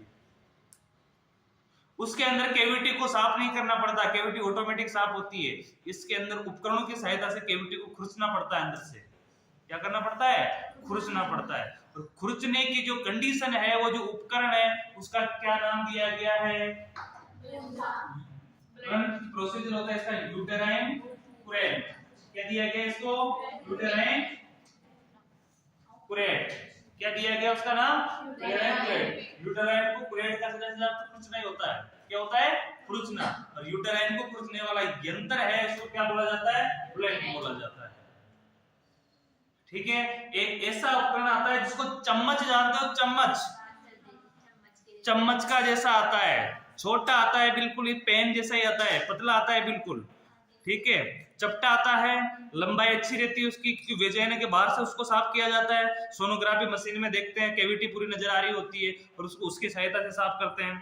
उसके अंदर कैविटी को साफ नहीं करना पड़ता, कैविटी ऑटोमेटिक साफ होती है। इसके अंदर उपकरणों की सहायता से कैविटी को खुरचना पड़ता है अंदर से। क्या करना पड़ता है? खुरचना पड़ता है। और खुरचने की जो कंडीशन है, वो जो उपकरण है, उसका क्या नाम दिया गया है? प्रोसीजर होता है इसका यूटेराइन कुरेट। क्या दिया गया इसको? यूटेराइन कुरेट। क्या दिया गया उसका नाम? यूटेराइन कुरेट। यूटेराइन को कुरेट का सीधा खुरचना ही होता है। क्या होता है? खुरचना। और यूटेराइन को खुरचने वाला यंत्र है, इसको क्या बोला जाता है? ब्लेड बोला जाता है। ठीक है। एक ऐसा उपकरण आता है जिसको चम्मच जानते हो? चम्मच का जैसा आता है, छोटा आता है बिल्कुल, ही पेन जैसा ही आता है, पतला आता है बिल्कुल। ठीक है, चपटा आता है, लंबाई अच्छी रहती है उसकी, क्योंकि वेजाइना के बाहर से उसको साफ किया जाता है। सोनोग्राफी मशीन में देखते हैं कैविटी पूरी नजर आ रही होती है और उसको उसकी सहायता से साफ करते हैं।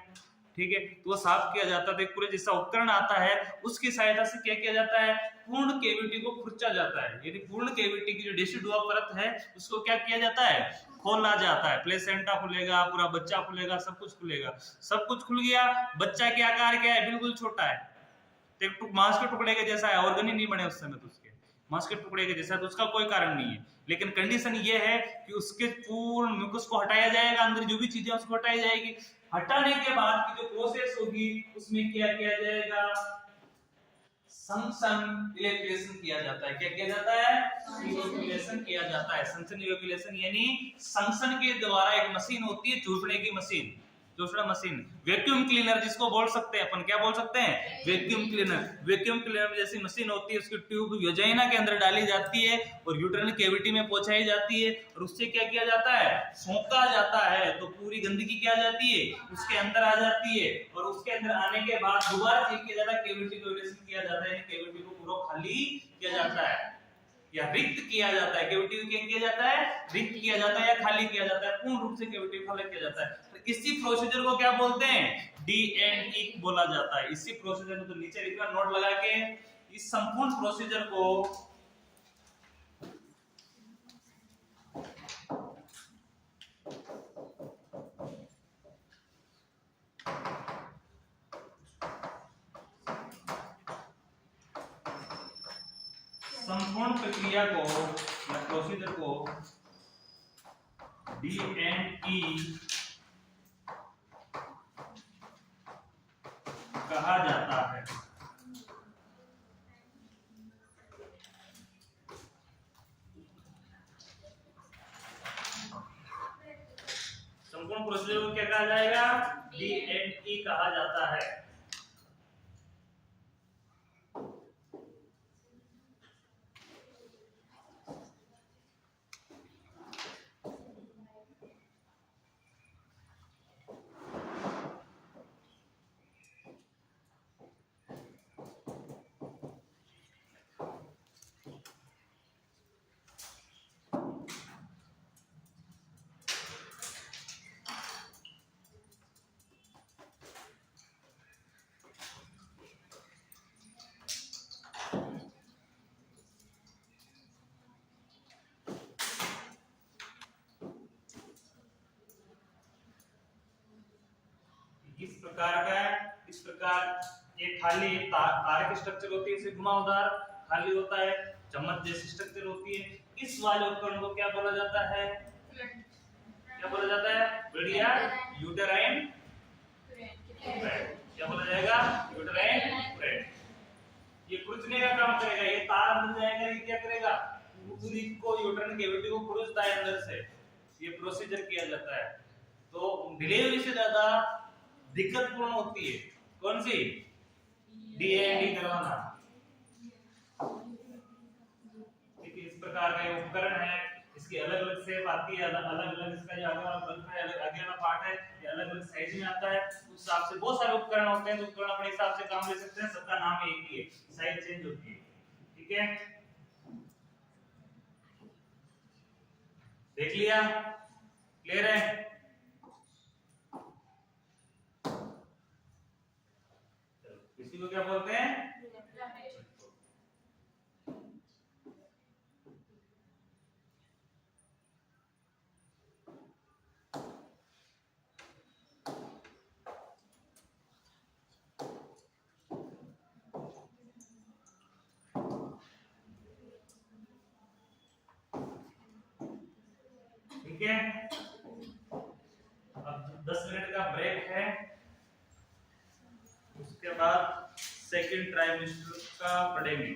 ठीक है, तो वो साफ किया जाता है। पूरे जैसा उपकरण आता है, उसकी सहायता से क्या किया जाता है? पूर्ण कैविटी को खुरचा जाता है। यानी पूर्ण कैविटी की जो डेसिडुआ परत है, उसको क्या किया जाता है? खोला जाता है। प्लेसेंटा खुलेगा, पूरा बच्चा खुलेगा, सब कुछ खुलेगा। सब कुछ खुल गया। बच्चा के आकार क्या है? बिल्कुल छोटा है, मांस के टुकड़े के जैसा है। ऑर्गन ही नहीं बने उस समय तो उसके, मांस के टुकड़े के जैसा, तो उसका कोई कारण नहीं है। लेकिन कंडीशन ये है कि उसके पूर्ण म्यूकस को हटाया जाएगा, अंदर जो भी चीजें उसको हटाई जाएगी। हटाने के बाद की जो प्रोसेस होगी, उसमें क्या किया जाएगा? संसन इलेक्ट्रेशन किया जाता है। क्या किया जाता है? इलेक्ट्रेशन किया जाता है। संसन इलेक्ट्रेशन यानी संसन के द्वारा एक मशीन होती है, चूसने की मशीन, दूसरा मशीन, वैक्यूम क्लीनर जिसको बोल सकते हैं अपन। क्या बोल सकते हैं? Vacuum cleaner. वैक्यूम क्लीनर जैसी मशीन होती है, उसकी ट्यूब वेजाइना के अंदर डाली जाती है और यूट्राइन कैविटी में पहुंचाई जाती है, और उससे क्या किया जाता है? सोखा जाता है। तो पूरी गंदगी क्या जाती है? उसके अंदर आ जाती है, और उसके अंदर आने के बाद दोबारा चेक किया जाता है, कैविटी को इवेल्यूएशन किया जाता है, कैविटी को पूरा खाली किया जाता है या रिक्त किया जाता है। कैविटी को क्या किया जाता है? रिक्त किया जाता है या खाली किया जाता है। पूर्ण रूप से कैविटी को खाली किया जाता है। इसी प्रोसीजर को क्या बोलते हैं? डी&ई बोला जाता है। इसी प्रोसीजर में, तो नीचे लिखना नोट लगा के, इस संपूर्ण प्रोसीजर को संपूर्ण प्रक्रिया को या प्रोसीजर को डी&ई कहा जाता है। संपूर्ण प्रोसीजर को क्या कहा जाएगा? D&E कहा जाता है। इस प्रकार का है, इस प्रकार ये खाली तारे की स्ट्रक्चर होती है, इसे घुमावदार खाली होता है, चम्मच जैसी स्ट्रक्चर होती है। इस वाले उपकरण को क्या बोला जाता है? क्या बोला जाता है? बढ़िया, यूटेराइन फ्रेट। क्या बोला जाएगा? Uterine freight. ये खुरचने का काम करेगा, ये तार अंदर जाएगा, ये क्या करेगा? पूरी को यूटेराइन कैविटी को खुरचता है अंदर से। ये प्रोसीजर किया जाता है। तो डिलीवरी से ज्यादा दिक्कतपूर्ण होती है कौन सी? D&E करवाना। ठीक है, इस प्रकार का ये उपकरण है, इसकी अलग अलग शेप आती है, अलग अलग इसका जो आगे वाला बल्ब है, आगे वाला पार्ट है, ये अलग अलग साइज में आता है। उस हिसाब से बहुत सारे उपकरण होते हैं, तो उपकरण अपने हिसाब से काम ले सकते हैं, सबका नाम एक ही है, साइज चेंज होती है। ठीक है, देख लिया? क्लियर है? इसी को क्या बोलते हैं? ठीक है, अब 10 मिनट का ब्रेक है, उसके बाद सेकंड ट्राइमेस्टर का पढ़ेंगे।